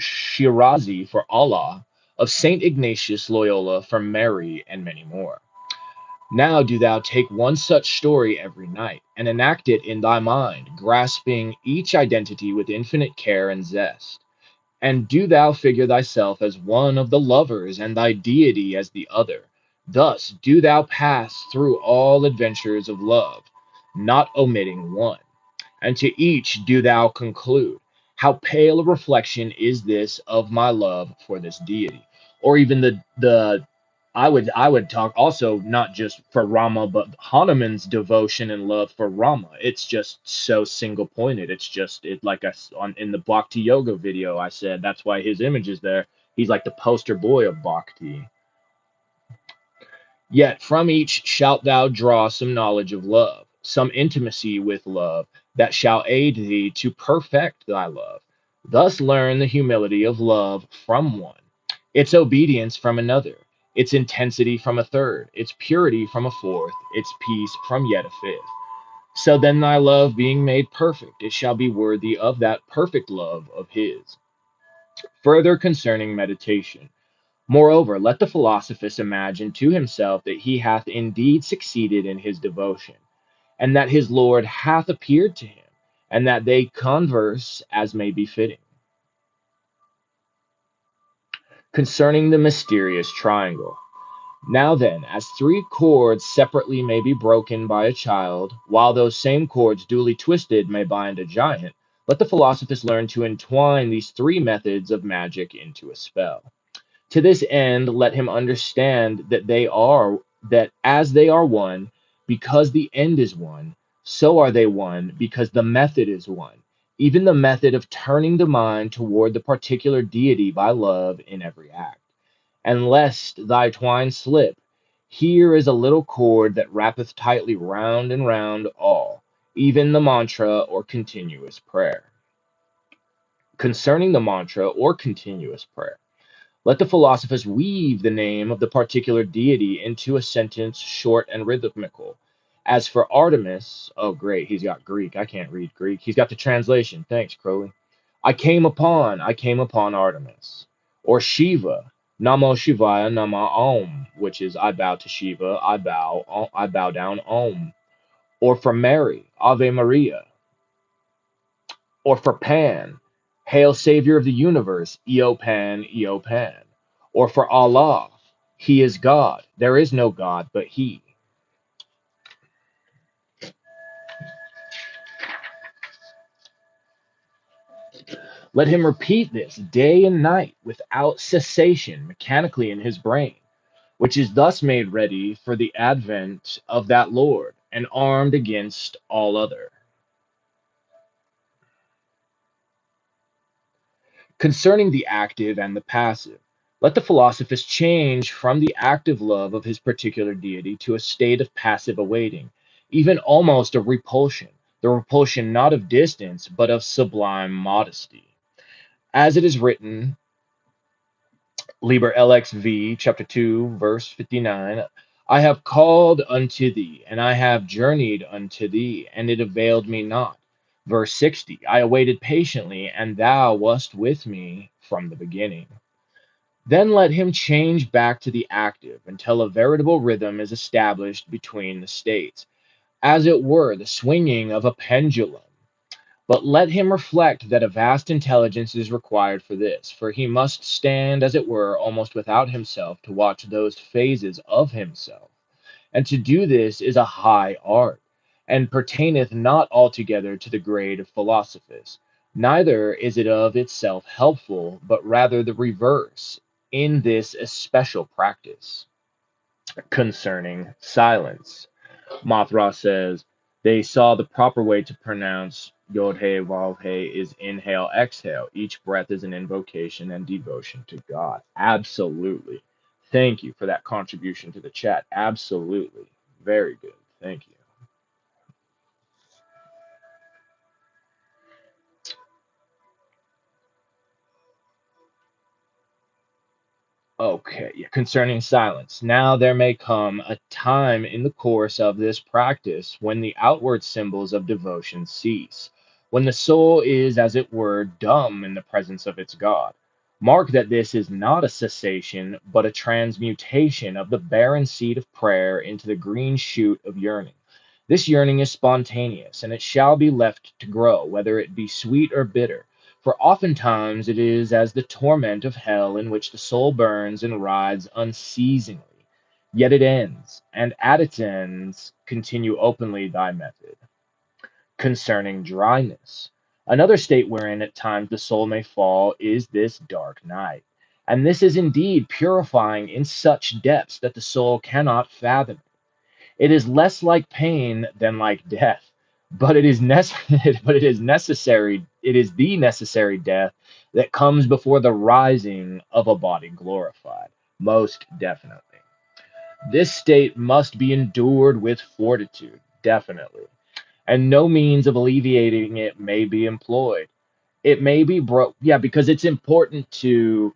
Shirazi for Allah, of Saint Ignatius Loyola for Mary, and many more. Now do thou take one such story every night, and enact it in thy mind, grasping each identity with infinite care and zest. And do thou figure thyself as one of the lovers, and thy deity as the other. Thus do thou pass through all adventures of love, not omitting one. And to each do thou conclude, how pale a reflection is this of my love for this deity. Or even the I would talk also not just for Rama, but Hanuman's devotion and love for Rama. It's just so single pointed. It's just it like on in the Bhakti Yoga video I said that's why his image is there. He's like the poster boy of Bhakti. Yet from each shalt thou draw some knowledge of love, some intimacy with love, that shall aid thee to perfect thy love. Thus learn the humility of love from one, its obedience from another, its intensity from a third, its purity from a fourth, its peace from yet a fifth. So then thy love being made perfect, it shall be worthy of that perfect love of his. Further concerning meditation. Moreover, let the philosophist imagine to himself that he hath indeed succeeded in his devotion, and that his Lord hath appeared to him, and that they converse as may be fitting. Concerning the mysterious triangle. Now then, as three cords separately may be broken by a child, while those same cords duly twisted may bind a giant, let the philosophist learn to entwine these three methods of magic into a spell. To this end, let him understand that as they are one, because the end is one, so are they one, because the method is one, even the method of turning the mind toward the particular deity by love in every act. And lest thy twine slip, here is a little cord that wrappeth tightly round and round all, even the mantra or continuous prayer. Concerning the mantra or continuous prayer. Let the philosophers weave the name of the particular deity into a sentence short and rhythmical. As for Artemis, oh great, he's got Greek. I can't read Greek. He's got the translation. Thanks, Crowley. I came upon Artemis. Or Shiva, Namo Shivaya Nama Om, which is I bow to Shiva, I bow down Om. Or for Mary, Ave Maria. Or for Pan, Hail Savior of the Universe, Eopan, Eopan. Or for Allah, He is God. There is no God but He. Let him repeat this day and night without cessation mechanically in his brain, which is thus made ready for the advent of that Lord and armed against all other. Concerning the active and the passive, let the philosophist change from the active love of his particular deity to a state of passive awaiting, even almost a repulsion, the repulsion not of distance, but of sublime modesty. As it is written, Liber LXV, chapter 2, verse 59, I have called unto thee, and I have journeyed unto thee, and it availed me not. Verse 60, I awaited patiently, and thou wast with me from the beginning. Then let him change back to the active until a veritable rhythm is established between the states, as it were the swinging of a pendulum. But let him reflect that a vast intelligence is required for this, for he must stand, as it were, almost without himself to watch those phases of himself. And to do this is a high art, and pertaineth not altogether to the grade of philosophers. Neither is it of itself helpful, but rather the reverse, in this especial practice. Concerning silence, Mothra says they saw the proper way to pronounce Yod He Vav He is inhale, exhale. Each breath is an invocation and devotion to God. Absolutely. Thank you for that contribution to the chat. Absolutely. Very good. Thank you. Okay, yeah, concerning silence. Now there may come a time in the course of this practice when the outward symbols of devotion cease, when the soul is, as it were, dumb in the presence of its God. Mark that this is not a cessation, but a transmutation of the barren seed of prayer into the green shoot of yearning. This yearning is spontaneous, and it shall be left to grow, whether it be sweet or bitter. For oftentimes it is as the torment of hell in which the soul burns and writhes unceasingly. Yet it ends, and at its ends continue openly thy method. Concerning dryness. Another state wherein at times the soul may fall is this dark night. And this is indeed purifying in such depths that the soul cannot fathom. It is less like pain than like death, but it is but it is necessary. It is the necessary death that comes before the rising of a body glorified. Most definitely. This state must be endured with fortitude, definitely, and no means of alleviating it may be employed. It may be broke, yeah, because it's important to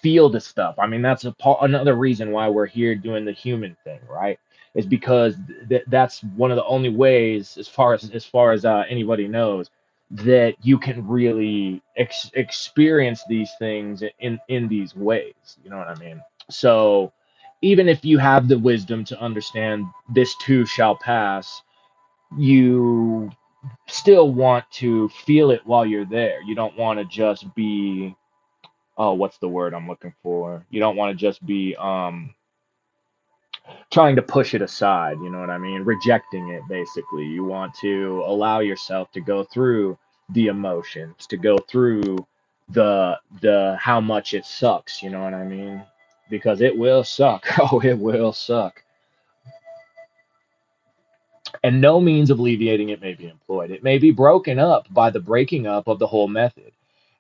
feel the stuff. I mean, that's another reason why we're here doing the human thing, right? Is because that's one of the only ways, as far as anybody knows, that you can really experience these things in these ways. You know what I mean? So even if you have the wisdom to understand this too shall pass, you still want to feel it while you're there. You don't want to just be, oh, what's the word I'm looking for? You don't want to just be trying to push it aside, you know what I mean? Rejecting it basically. You want to allow yourself to go through the emotions, to go through the how much it sucks, you know what I mean? Because it will suck. Oh, it will suck. And no means of alleviating it may be employed. It may be broken up by the breaking up of the whole method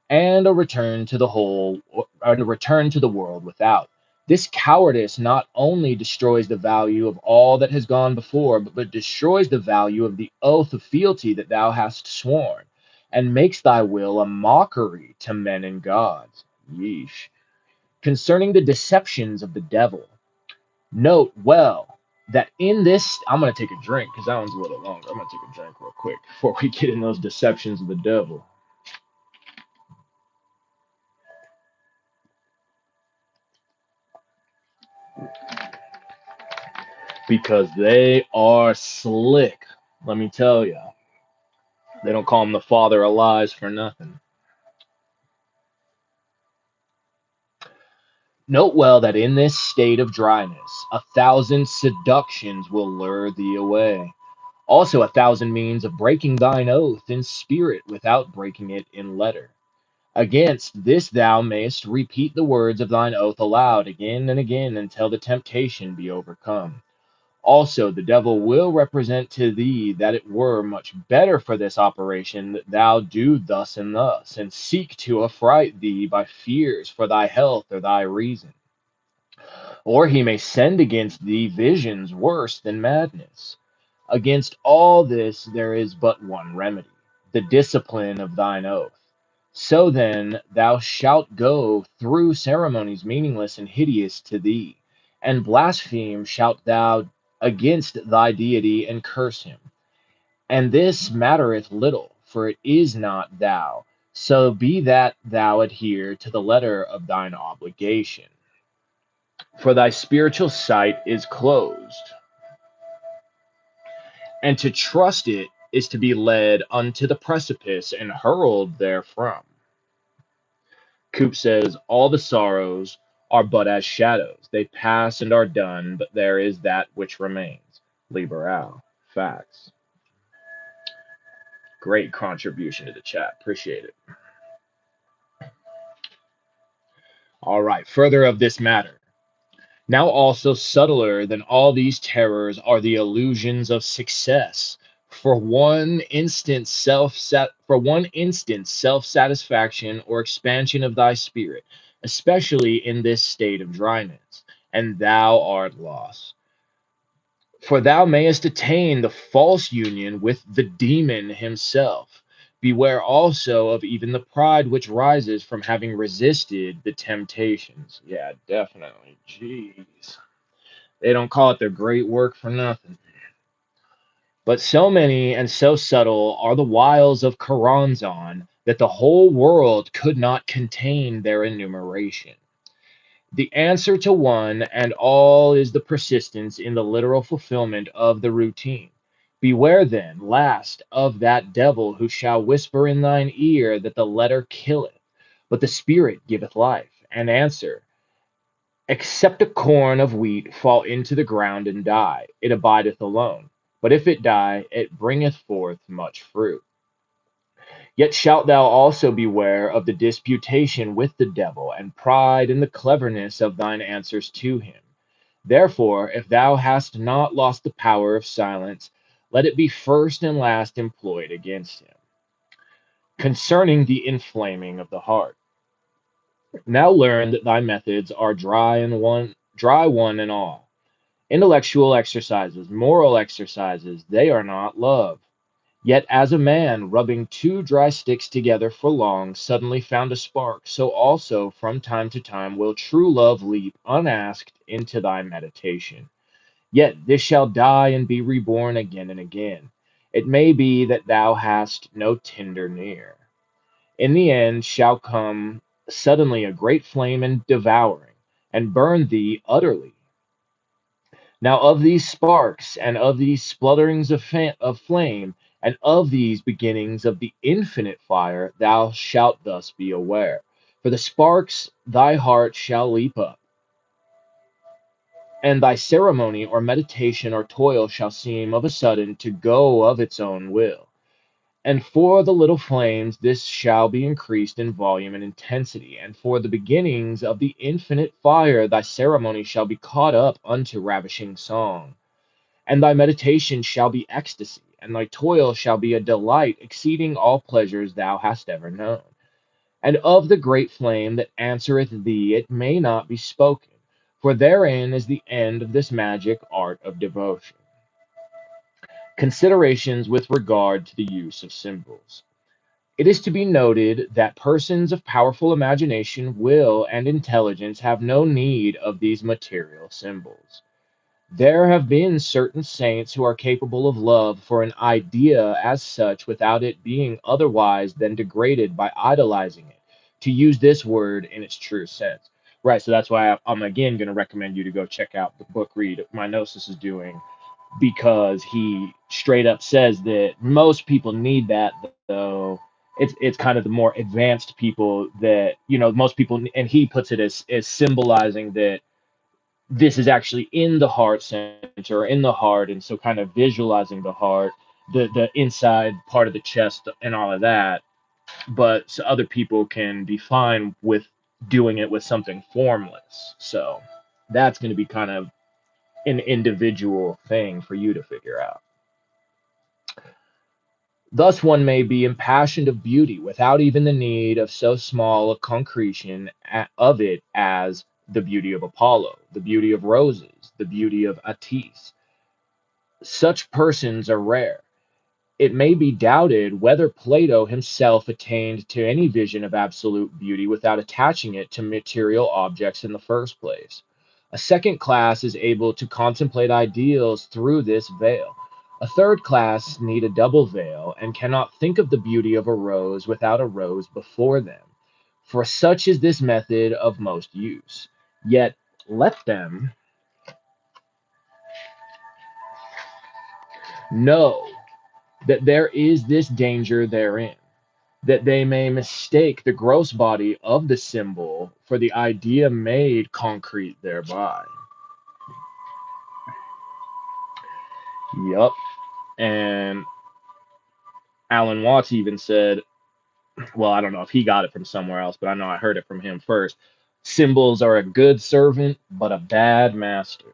and a return to the whole or a return to the world without. This cowardice not only destroys the value of all that has gone before, but destroys the value of the oath of fealty that thou hast sworn, and makes thy will a mockery to men and gods. Yeesh. Concerning the deceptions of the devil, note well that in this, I'm going to take a drink because that one's a little longer. I'm going to take a drink real quick before we get in those deceptions of the devil. Because they are slick. Let me tell you, they don't call him the father of lies for nothing. Note well that in this state of dryness, 1,000 seductions will lure thee away. Also, 1,000 means of breaking thine oath in spirit without breaking it in letter. Against this thou mayest repeat the words of thine oath aloud again and again until the temptation be overcome. Also, the devil will represent to thee that it were much better for this operation that thou do thus and thus, and seek to affright thee by fears for thy health or thy reason. Or he may send against thee visions worse than madness. Against all this there is but one remedy, the discipline of thine oath. So then thou shalt go through ceremonies meaningless and hideous to thee, and blaspheme shalt thou against thy deity and curse him. And this mattereth little, for it is not thou. So be that thou adhere to the letter of thine obligation. For thy spiritual sight is closed, and to trust it is to be led unto the precipice and hurled therefrom. Coop says, all the sorrows are but as shadows. They pass and are done, but there is that which remains. Liber Al. Facts. Great contribution to the chat. Appreciate it. All right, further of this matter. Now also subtler than all these terrors are the illusions of success. For one instant self-satisfaction or expansion of thy spirit, especially in this state of dryness, and thou art lost. For thou mayest attain the false union with the demon himself. Beware also of even the pride which rises from having resisted the temptations. Yeah, definitely. Jeez. They don't call it their great work for nothing. But so many and so subtle are the wiles of Karanzan that the whole world could not contain their enumeration. The answer to one and all is the persistence in the literal fulfillment of the routine. Beware then, last, of that devil who shall whisper in thine ear that the letter killeth, but the spirit giveth life, and answer, except a corn of wheat fall into the ground and die, it abideth alone. But if it die, it bringeth forth much fruit. Yet shalt thou also beware of the disputation with the devil, and pride in the cleverness of thine answers to him. Therefore, if thou hast not lost the power of silence, let it be first and last employed against him. Concerning the inflaming of the heart. Now learn that thy methods are dry one and all. Intellectual exercises, moral exercises, they are not love. Yet as a man, rubbing two dry sticks together for long, suddenly found a spark, so also from time to time will true love leap unasked into thy meditation. Yet this shall die and be reborn again and again. It may be that thou hast no tinder near. In the end shall come suddenly a great flame and devouring, and burn thee utterly. Now of these sparks, and of these splutterings of flame, and of these beginnings of the infinite fire, thou shalt thus be aware. For the sparks thy heart shall leap up, and thy ceremony or meditation or toil shall seem of a sudden to go of its own will. And for the little flames, this shall be increased in volume and intensity. And for the beginnings of the infinite fire, thy ceremony shall be caught up unto ravishing song. And thy meditation shall be ecstasy, and thy toil shall be a delight exceeding all pleasures thou hast ever known. And of the great flame that answereth thee, it may not be spoken, for therein is the end of this magic art of devotion. Considerations with regard to the use of symbols. It is to be noted that persons of powerful imagination, will, and intelligence have no need of these material symbols. There have been certain saints who are capable of love for an idea as such without it being otherwise than degraded by idolizing it, to use this word in its true sense. Right, so that's why I'm again going to recommend you to go check out the book read My Gnosis is doing, because he straight up says that most people need that, though it's kind of the more advanced people that, most people, and he puts it as symbolizing that this is actually in the heart center, in the heart, and so kind of visualizing the heart, the inside part of the chest and all of that. but so other people can be fine with doing it with something formless. So that's going to be kind of an individual thing for you to figure out. Thus, one may be impassioned of beauty without even the need of so small a concretion of it as the beauty of Apollo, the beauty of roses, the beauty of Attis. Such persons are rare. It may be doubted whether Plato himself attained to any vision of absolute beauty without attaching it to material objects in the first place. A second class is able to contemplate ideals through this veil. A third class need a double veil and cannot think of the beauty of a rose without a rose before them. For such is this method of most use. Yet let them know that there is this danger therein, that they may mistake the gross body of the symbol for the idea made concrete thereby. Yup. And Alan Watts even said, well, I don't know if he got it from somewhere else, but I know I heard it from him first. Symbols are a good servant, but a bad master.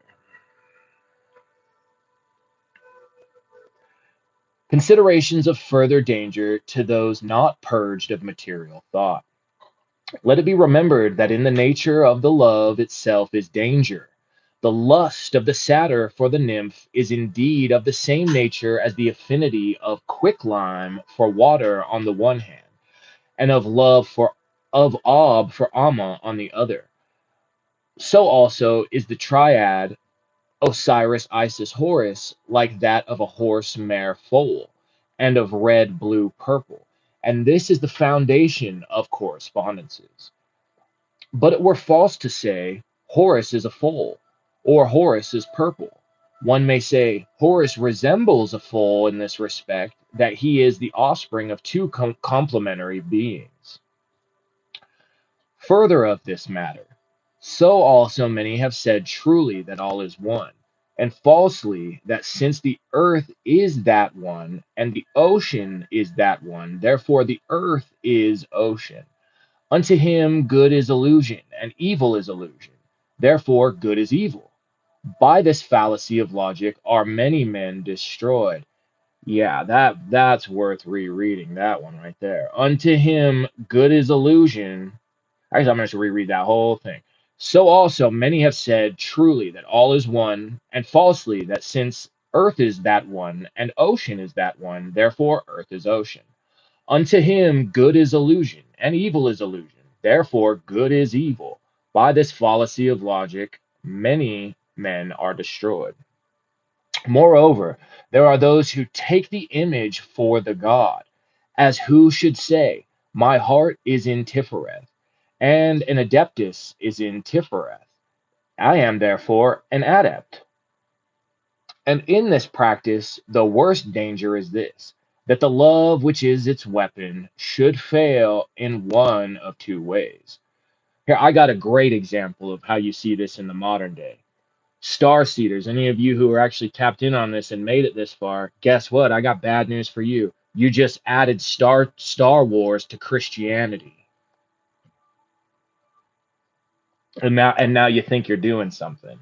Considerations of further danger to those not purged of material thought. Let it be remembered that in the nature of the love itself is danger. The lust of the satyr for the nymph is indeed of the same nature as the affinity of quicklime for water on the one hand, and of love for of Ob for Amma on the other. So also is the triad Osiris, Isis, Horus like that of a horse, mare, foal, and of red, blue, purple. And this is the foundation of correspondences. But it were false to say Horus is a foal, or Horus is purple. One may say Horus resembles a foal in this respect, that he is the offspring of two complementary beings. Further of this matter, so also many have said truly that all is one, and falsely that since the earth is that one, and the ocean is that one, therefore the earth is ocean. Unto him good is illusion, and evil is illusion. Therefore good is evil. By this fallacy of logic are many men destroyed. Yeah, that's worth rereading, that one right there. Unto him good is illusion. Actually, I'm going to reread that whole thing. So also many have said truly that all is one, and falsely that since earth is that one, and ocean is that one, therefore earth is ocean. Unto him good is illusion, and evil is illusion. Therefore good is evil. By this fallacy of logic, many men are destroyed. Moreover, there are those who take the image for the God, as who should say, my heart is in Tifereth, and an adeptus is in Tifereth. I am therefore an adept. And in this practice, the worst danger is this, that the love which is its weapon should fail in one of two ways. Here, I got a great example of how you see this in the modern day. Star Seeders, any of you who are actually tapped in on this and made it this far, guess what? I got bad news for you. You just added Star Wars to Christianity. And now you think you're doing something.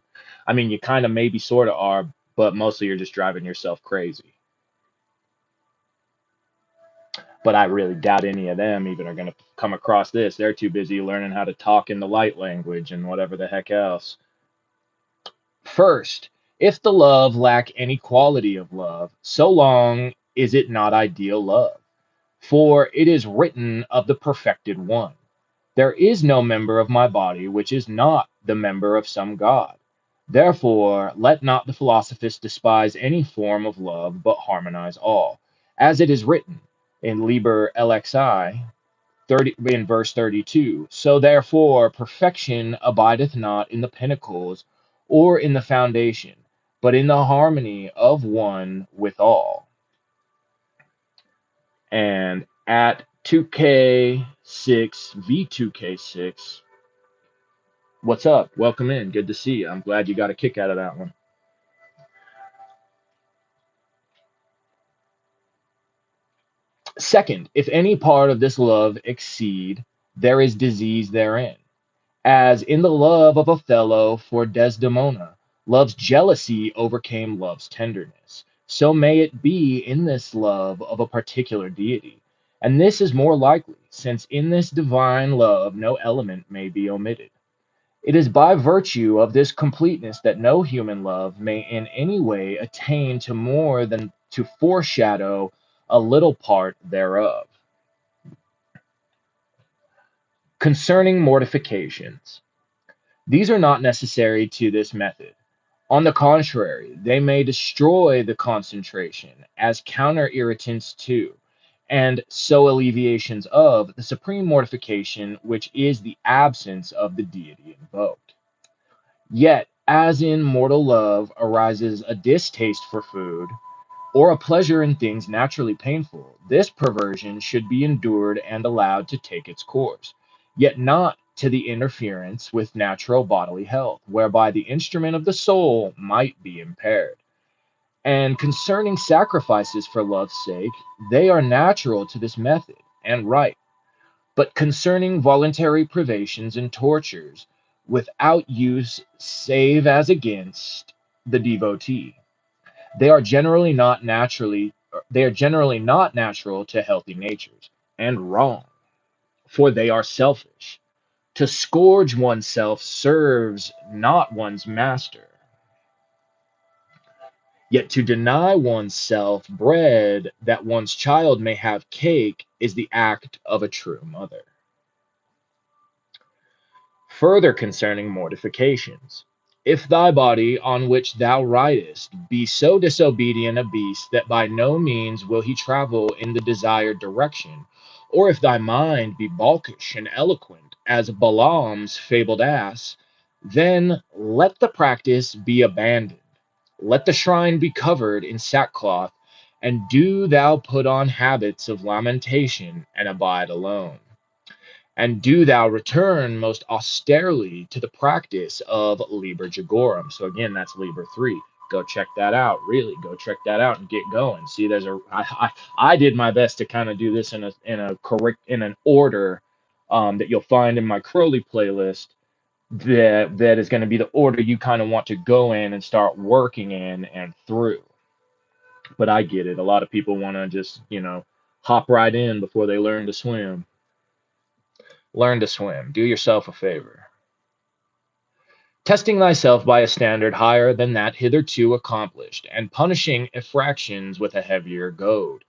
I mean, you kind of maybe sort of are, but mostly you're just driving yourself crazy. But I really doubt any of them even are going to come across this. They're too busy learning how to talk in the light language and whatever the heck else. First, if the love lack any quality of love, so long is it not ideal love. For it is written of the perfected one, there is no member of my body which is not the member of some God. Therefore, let not the philosophist despise any form of love, but harmonize all. As it is written in Liber Lxi, 30, in verse 32. So therefore, perfection abideth not in the pinnacles or in the foundation, but in the harmony of one with all. And at 2K6, V2K6, what's up? Welcome in. Good to see you. I'm glad you got a kick out of that one. Second, if any part of this love exceed, there is disease therein. As in the love of Othello for Desdemona, love's jealousy overcame love's tenderness. So may it be in this love of a particular deity. And this is more likely, since in this divine love no element may be omitted. It is by virtue of this completeness that no human love may in any way attain to more than to foreshadow a little part thereof. Concerning mortifications, these are not necessary to this method. On the contrary, they may destroy the concentration as counter irritants to, and so alleviations of, the supreme mortification, which is the absence of the deity invoked. Yet, as in mortal love arises a distaste for food, or a pleasure in things naturally painful, this perversion should be endured and allowed to take its course, yet not to the interference with natural bodily health, whereby the instrument of the soul might be impaired. And concerning sacrifices for love's sake, they are natural to this method, and right. But concerning voluntary privations and tortures, without use save as against the devotee, they are generally not natural to healthy natures, and wrong, for they are selfish. To scourge oneself serves not one's master, yet to deny oneself bread that one's child may have cake is the act of a true mother. Further concerning mortifications. If thy body on which thou ridest be so disobedient a beast that by no means will he travel in the desired direction, or if thy mind be balkish and eloquent as Balaam's fabled ass, then let the practice be abandoned. Let the shrine be covered in sackcloth, and do thou put on habits of lamentation and abide alone. And do thou return most austerely to the practice of Liber Jugorum. So again, that's Liber 3. Go check that out. Really, go check that out and get going. See, I did my best to kind of do this in an order that you'll find in my Crowley playlist that is going to be the order you kind of want to go in and start working in and through. But I get it. A lot of people want to just, hop right in before they learn to swim. Learn to swim. Do yourself a favor. Testing thyself by a standard higher than that hitherto accomplished, and punishing infractions with a heavier goad.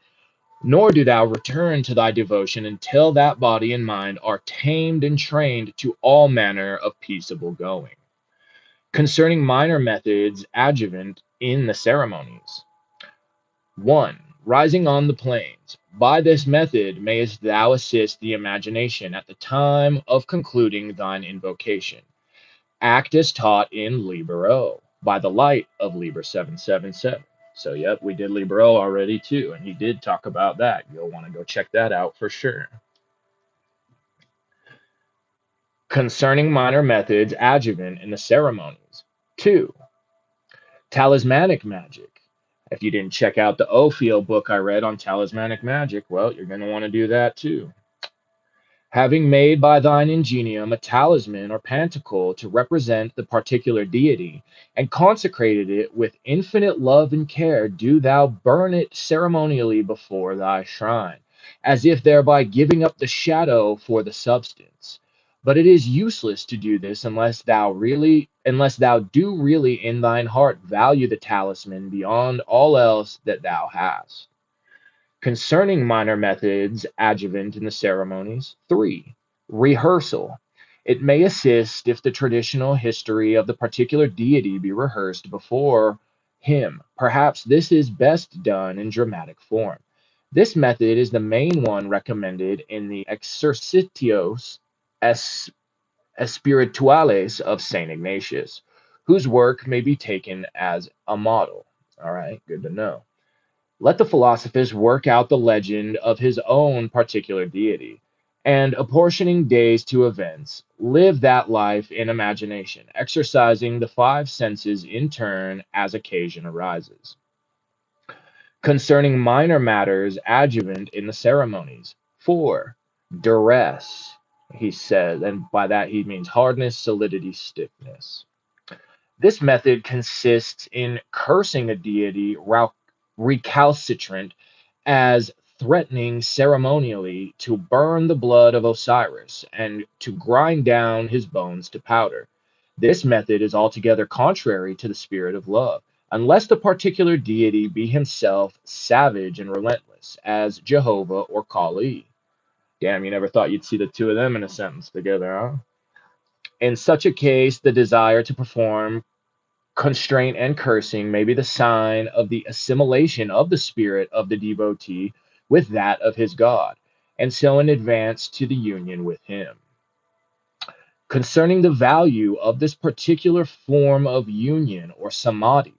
Nor do thou return to thy devotion until that body and mind are tamed and trained to all manner of peaceable going. Concerning minor methods adjuvant in the ceremonies. 1. Rising on the plains. By this method mayest thou assist the imagination at the time of concluding thine invocation. Act as taught in Liber O, by the light of Liber 777. So, yep, we did Liber O already too, and he did talk about that. You'll want to go check that out for sure. Concerning minor methods adjuvant in the ceremonies. 2. Talismanic magic. If you didn't check out the Ophiel book I read on talismanic magic, well, you're going to want to do that too. Having made by thine ingenium a talisman or pantacle to represent the particular deity, and consecrated it with infinite love and care, do thou burn it ceremonially before thy shrine, as if thereby giving up the shadow for the substance. But it is useless to do this unless thou do really in thine heart value the talisman beyond all else that thou hast. Concerning minor methods adjuvant in the ceremonies. 3. Rehearsal. It may assist if the traditional history of the particular deity be rehearsed before him. Perhaps this is best done in dramatic form. This method is the main one recommended in the Exercitios Espirituales of St. Ignatius, whose work may be taken as a model. All right, good to know. Let the philosophers work out the legend of his own particular deity, and apportioning days to events, live that life in imagination, exercising the five senses in turn as occasion arises. concerning minor matters adjuvant in the ceremonies. 4. Duress, he says, and by that he means hardness, solidity, stiffness. This method consists in cursing a deity recalcitrant as threatening ceremonially to burn the blood of Osiris and to grind down his bones to powder. This method is altogether contrary to the spirit of love, unless the particular deity be himself savage and relentless, as Jehovah or Kali. Damn, you never thought you'd see the two of them in a sentence together, huh? In such a case, the desire to perform constraint and cursing may be the sign of the assimilation of the spirit of the devotee with that of his God, and so in advance to the union with him. Concerning the value of this particular form of union or samadhi,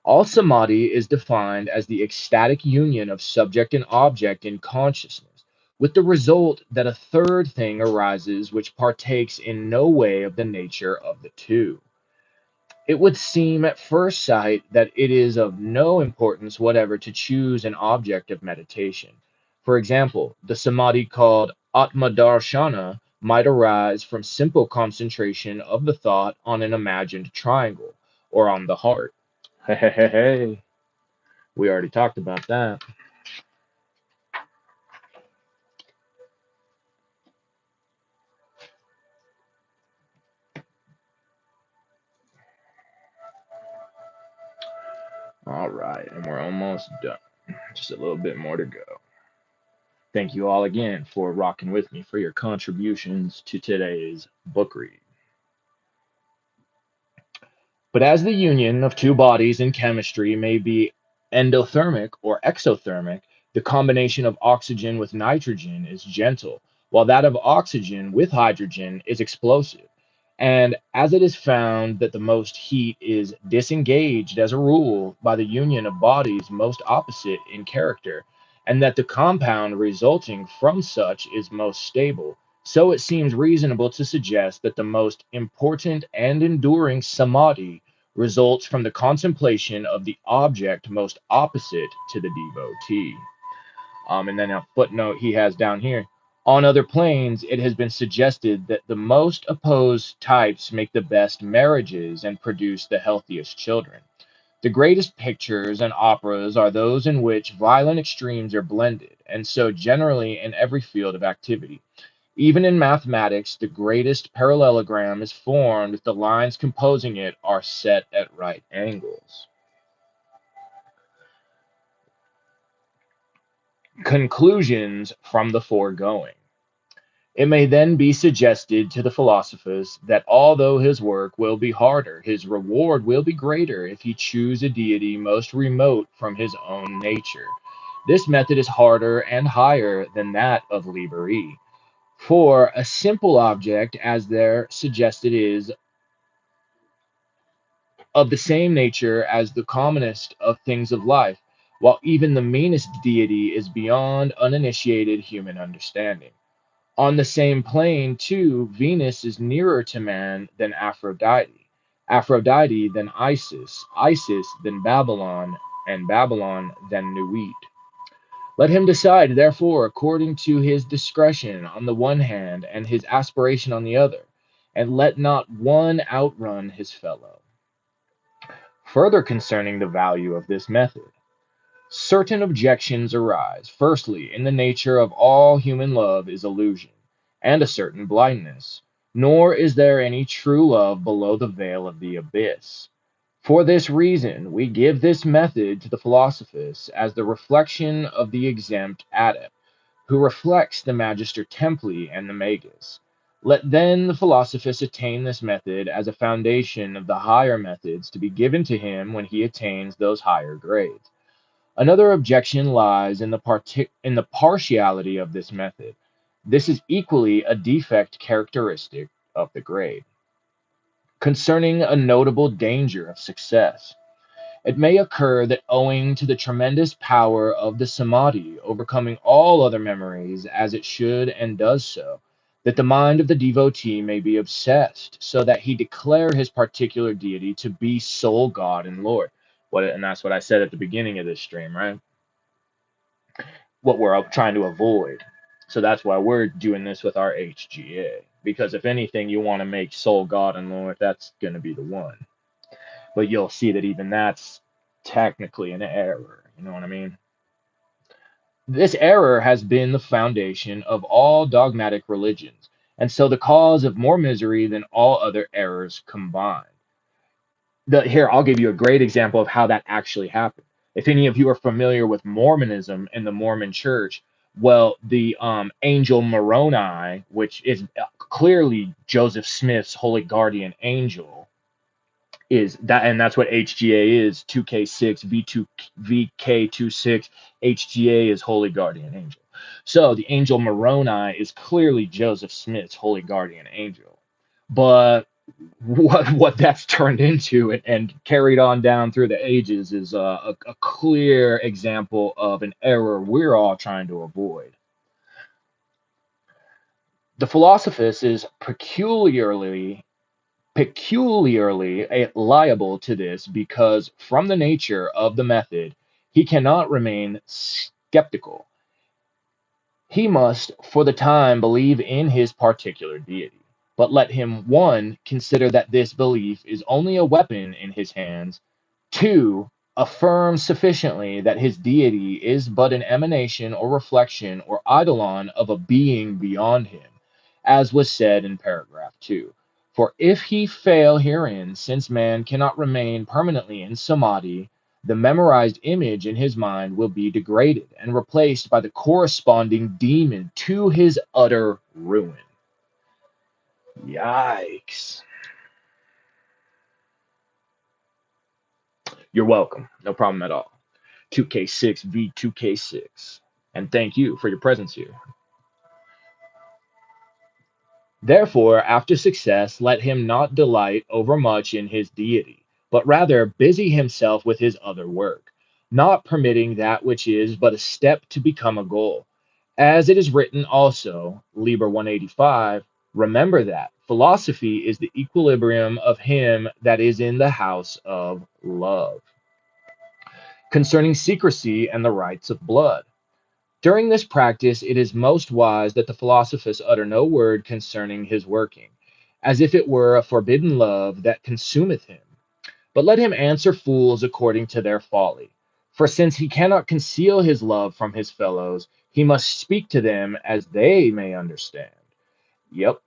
all samadhi is defined as the ecstatic union of subject and object in consciousness, with the result that a third thing arises which partakes in no way of the nature of the two. It would seem at first sight that it is of no importance whatever to choose an object of meditation. For example, the samadhi called Atmadarshana might arise from simple concentration of the thought on an imagined triangle or on the heart. Hey, hey, hey, hey. We already talked about that. All right, and we're almost done. Just a little bit more to go. Thank you all again for rocking with me for your contributions to today's book read. But as the union of two bodies in chemistry may be endothermic or exothermic, the combination of oxygen with nitrogen is gentle, while that of oxygen with hydrogen is explosive. And as it is found that the most heat is disengaged as a rule by the union of bodies most opposite in character, and that the compound resulting from such is most stable, so it seems reasonable to suggest that the most important and enduring samadhi results from the contemplation of the object most opposite to the devotee. And then a footnote he has down here. On other planes, it has been suggested that the most opposed types make the best marriages and produce the healthiest children. The greatest pictures and operas are those in which violent extremes are blended, and so generally in every field of activity. Even in mathematics, the greatest parallelogram is formed if the lines composing it are set at right angles. Conclusions from the foregoing. It may then be suggested to the philosophus that although his work will be harder, his reward will be greater if he choose a deity most remote from his own nature. This method is harder and higher than that of Liber. For a simple object, as there suggested, is of the same nature as the commonest of things of life, while even the meanest deity is beyond uninitiated human understanding. On the same plane, too, Venus is nearer to man than Aphrodite, Aphrodite than Isis, Isis than Babylon, and Babylon than Nuit. Let him decide, therefore, according to his discretion on the one hand and his aspiration on the other, and let not one outrun his fellow. Further concerning the value of this method, certain objections arise. Firstly, in the nature of all human love is illusion, and a certain blindness, nor is there any true love below the veil of the abyss. For this reason, we give this method to the philosophus as the reflection of the exempt adept, who reflects the Magister Templi and the Magus. Let then the philosophus attain this method as a foundation of the higher methods to be given to him when he attains those higher grades. Another objection lies in the partiality of this method. This is equally a defect characteristic of the grade. Concerning a notable danger of success, it may occur that owing to the tremendous power of the samadhi overcoming all other memories as it should and does so, that the mind of the devotee may be obsessed so that he declare his particular deity to be sole God and Lord. And that's what I said at the beginning of this stream, right? what we're trying to avoid. So that's why we're doing this with our HGA. Because if anything, you want to make soul, God, and Lord, that's going to be the one. But you'll see that even that's technically an error. You know what I mean? This error has been the foundation of all dogmatic religions, and so the cause of more misery than all other errors combined. Here, I'll give you a great example of how that actually happened. If any of you are familiar with Mormonism and the Mormon Church, well, the angel Moroni, which is clearly Joseph Smith's holy guardian angel, is that, and that's what HGA is, 2K6 V2 VK26. HGA is holy guardian angel. So the angel Moroni is clearly Joseph Smith's holy guardian angel. But what that's turned into and carried on down through the ages is a clear example of an error we're all trying to avoid. The philosophist is peculiarly liable to this because from the nature of the method he cannot remain skeptical. He must for the time believe in his particular deity, but let him, 1, consider that this belief is only a weapon in his hands, 2, affirm sufficiently that his deity is but an emanation or reflection or eidolon of a being beyond him, as was said in paragraph 2. For if he fail herein, since man cannot remain permanently in samadhi, the memorized image in his mind will be degraded and replaced by the corresponding demon to his utter ruin. Yikes. You're welcome. No problem at all. 2K6 V2K6. And thank you for your presence here. Therefore, after success, let him not delight overmuch in his deity, but rather busy himself with his other work, not permitting that which is but a step to become a goal. As it is written also, Liber 185, remember that philosophy is the equilibrium of him that is in the house of love. Concerning secrecy and the rights of blood. During this practice, it is most wise that the philosophist utter no word concerning his working, as if it were a forbidden love that consumeth him. But let him answer fools according to their folly. For since he cannot conceal his love from his fellows, he must speak to them as they may understand. Yep.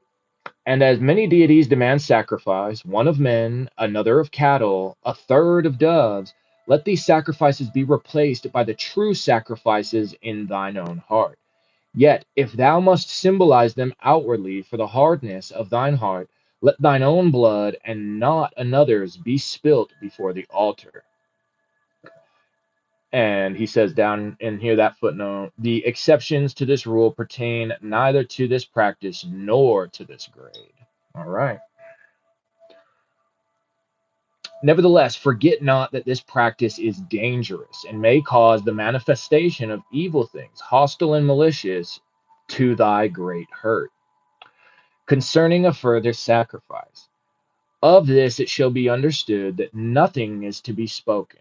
And as many deities demand sacrifice, one of men, another of cattle, a third of doves, let these sacrifices be replaced by the true sacrifices in thine own heart. Yet, if thou must symbolize them outwardly for the hardness of thine heart, let thine own blood and not another's be spilt before the altar. And he says down in here, that footnote, the exceptions to this rule pertain neither to this practice nor to this grade. All right. Nevertheless, forget not that this practice is dangerous and may cause the manifestation of evil things, hostile and malicious, to thy great hurt. Concerning a further sacrifice. Of this it shall be understood that nothing is to be spoken,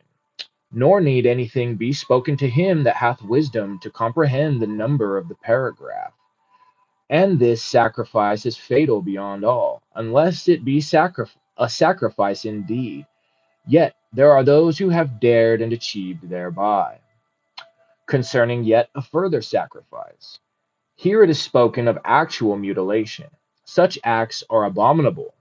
nor need anything be spoken to him that hath wisdom to comprehend the number of the paragraph. And this sacrifice is fatal beyond all, unless it be a sacrifice indeed. Yet there are those who have dared and achieved thereby. Concerning yet a further sacrifice. Here it is spoken of actual mutilation. Such acts are abominable,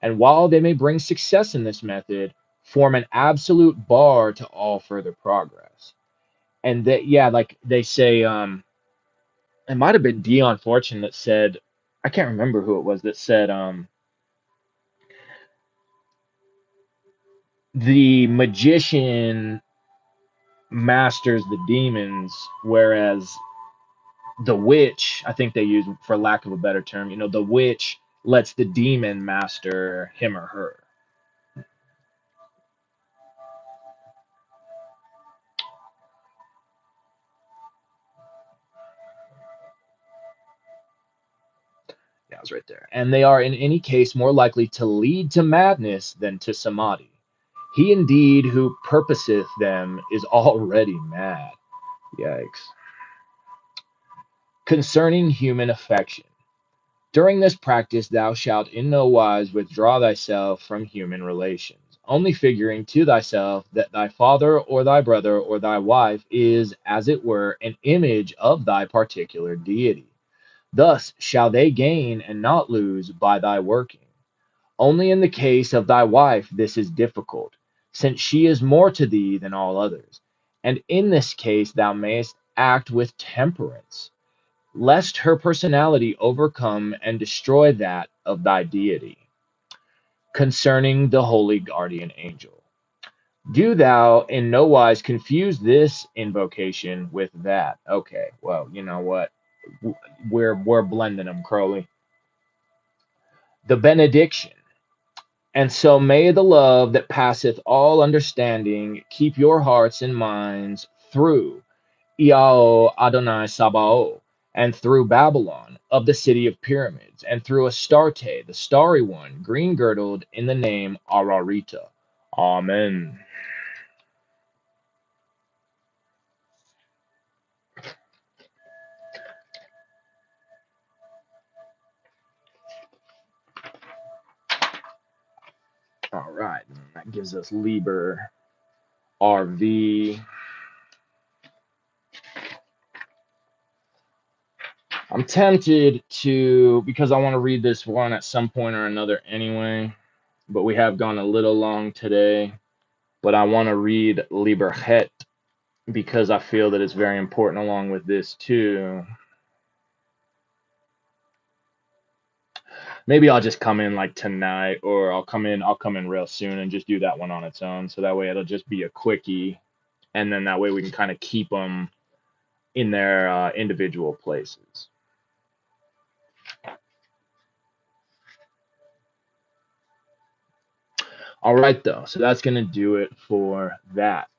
and while they may bring success in this method, form an absolute bar to all further progress. And that, yeah, like they say, it might have been Dion Fortune that said, I can't remember who it was that said, the magician masters the demons, whereas the witch, I think they use, for lack of a better term, the witch lets the demon master him or her. Yeah, I was right there. And they are in any case more likely to lead to madness than to samadhi. He indeed who purposeth them is already mad. Yikes. Concerning human affection. During this practice, thou shalt in no wise withdraw thyself from human relations, only figuring to thyself that thy father or thy brother or thy wife is, as it were, an image of thy particular deity. Thus shall they gain and not lose by thy working. Only in the case of thy wife this is difficult, since she is more to thee than all others. And in this case thou mayest act with temperance, lest her personality overcome and destroy that of thy deity. Concerning the holy guardian angel. Do thou in no wise confuse this invocation with that. Okay, well, you know what? We're blending them, Crowley. The benediction. And so may the love that passeth all understanding keep your hearts and minds through Iao Adonai Sabaoth, and through Babylon of the city of pyramids, and through Astarte, the starry one, green girdled in the name Ararita. Amen. All right, that gives us Liber RV. I'm tempted to, because I want to read this one at some point or another anyway, but we have gone a little long today. But I want to read Liber Het because I feel that it's very important along with this too. Maybe I'll just come in like tonight, or I'll come in real soon and just do that one on its own. So that way it'll just be a quickie, and then that way we can kind of keep them in their individual places. All right, though. So that's going to do it for that.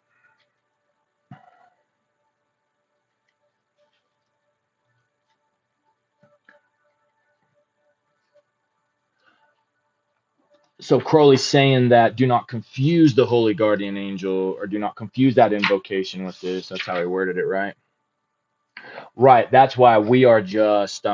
So Crowley's saying that do not confuse the holy guardian angel, or do not confuse that invocation with this. That's how he worded it, right? Right. That's why we are just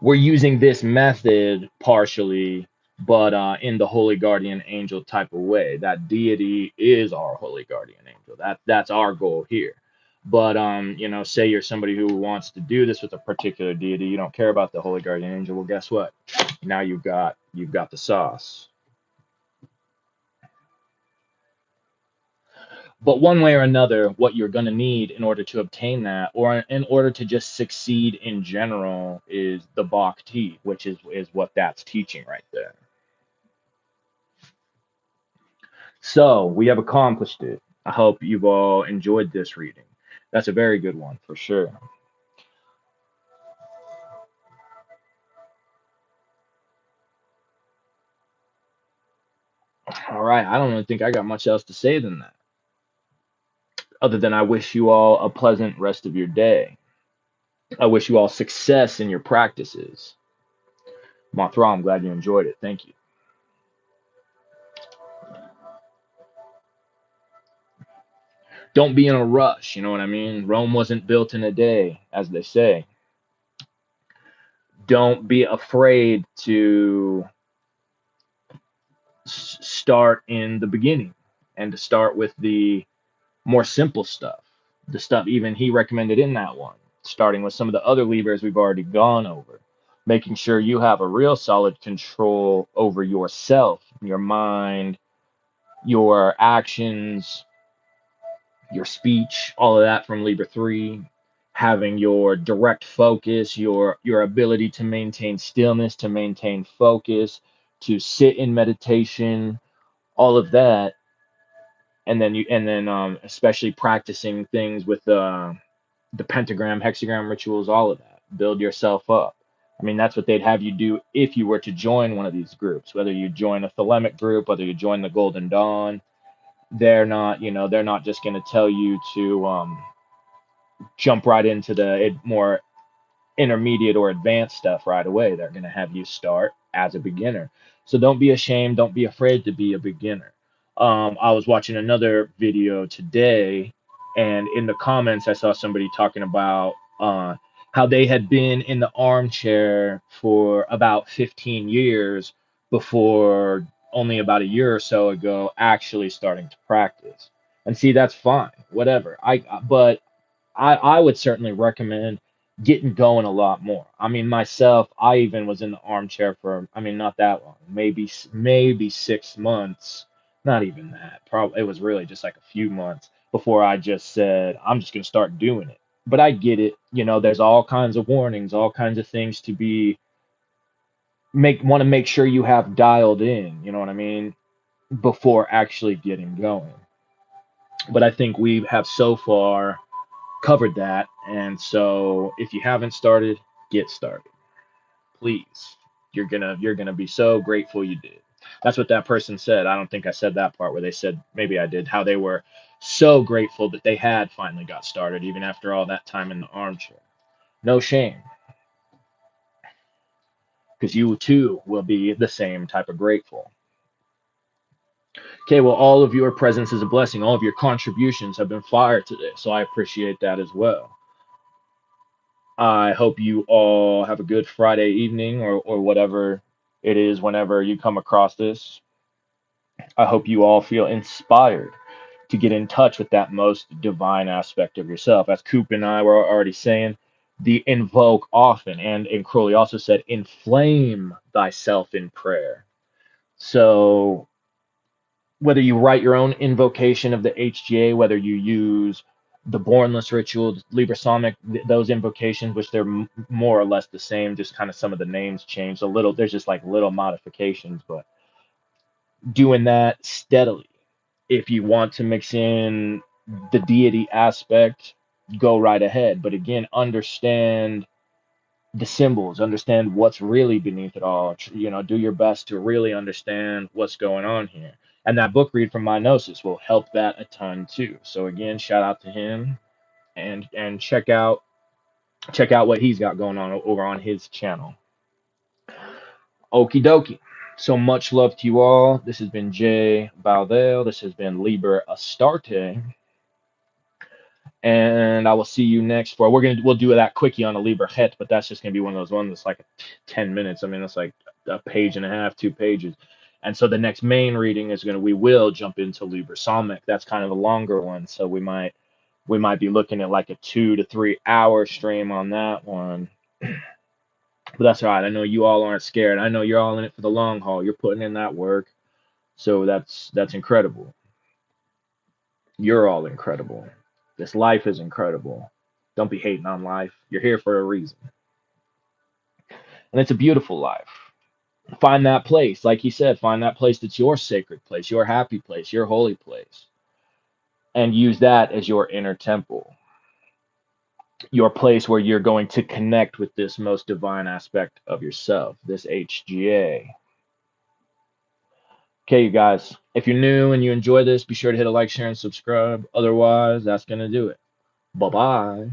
we're using this method partially, but in the holy guardian angel type of way. That deity is our holy guardian angel. That's our goal here. But you know, say you're somebody who wants to do this with a particular deity, you don't care about the holy guardian angel. Well, guess what? Now you've got the sauce. But one way or another, what you're going to need in order to obtain that, or in order to just succeed in general, is the Bhakti, which is what that's teaching right there. So we have accomplished it. I hope you've all enjoyed this reading. That's a very good one for sure. All right, I don't really think I got much else to say than that, other than I wish you all a pleasant rest of your day. I wish you all success in your practices. Mothra, I'm glad you enjoyed it. Thank you. Don't be in a rush. You know what I mean? Rome wasn't built in a day, as they say. Don't be afraid to start in the beginning and to start with the more simple stuff. The stuff even he recommended in that one, starting with some of the other levers we've already gone over, making sure you have a real solid control over yourself, your mind, your actions, your speech, all of that from Liber 3, having your direct focus, your ability to maintain stillness, to maintain focus, to sit in meditation, all of that. And then especially practicing things with the pentagram, hexagram rituals, all of that. Build yourself up. I mean, that's what they'd have you do if you were to join one of these groups, whether you join a Thelemic group, whether you join the Golden Dawn. They're not, they're not just going to tell you to jump right into the more intermediate or advanced stuff right away. They're going to have you start as a beginner. So don't be ashamed. Don't be afraid to be a beginner. I was watching another video today, and in the comments, I saw somebody talking about How they had been in the armchair for about 15 years before only about a year or so ago actually starting to practice. And see, that's fine, whatever. But I would certainly recommend getting going a lot more. I mean, myself, I even was in the armchair for, I mean, not that long, maybe 6 months, not even that. Probably it was really just like a few months before I just said, I'm just gonna start doing it. But I get it, there's all kinds of warnings, all kinds of things to be want to make sure you have dialed in, you know what I mean, before actually getting going. But I think we have so far covered that. And so if you haven't started, get started. Please. You're gonna be so grateful you did. That's what that person said. I don't think I said that part where they said, maybe I did, how they were so grateful that they had finally got started, even after all that time in the armchair. No shame, because you too will be the same type of grateful. Okay, well, all of your presence is a blessing. All of your contributions have been fire today, so I appreciate that as well. I hope you all have a good Friday evening, or whatever it is whenever you come across this. I hope you all feel inspired to get in touch with that most divine aspect of yourself. As Coop and I were already saying, the invoke often, and Crowley also said, inflame thyself in prayer. So whether you write your own invocation of the HGA, whether you use the Bornless ritual, Liber Astarté, those invocations, which they're more or less the same, just kind of some of the names change a little. There's just like little modifications, but doing that steadily. If you want to mix in the deity aspect, go right ahead. But again, understand the symbols, understand what's really beneath it all. Do your best to really understand what's going on here. And that book read from Gnosis will help that a ton too. So again, shout out to him, and check out what he's got going on over on his channel. Okie dokie. So much love to you all. This has been Jay Baldale. This has been Liber Astarté. And I will see you next for we'll do that quickie on a Liber Het, but that's just gonna be one of those ones that's like 10 minutes. I mean, that's like a page and a half, 2 pages. And so the next main reading is we will jump into Liber Psalmic. That's kind of a longer one. So we might be looking at like a 2 to 3 hour stream on that one. But that's all right. I know you all aren't scared. I know you're all in it for the long haul. You're putting in that work. So that's incredible. You're all incredible. This life is incredible. Don't be hating on life. You're here for a reason. And it's a beautiful life. Find that place. Like he said, find that place that's your sacred place, your happy place, your holy place. And use that as your inner temple, your place where you're going to connect with this most divine aspect of yourself, this HGA. Okay, you guys, if you're new and you enjoy this, be sure to hit a like, share, and subscribe. Otherwise, that's going to do it. Bye-bye.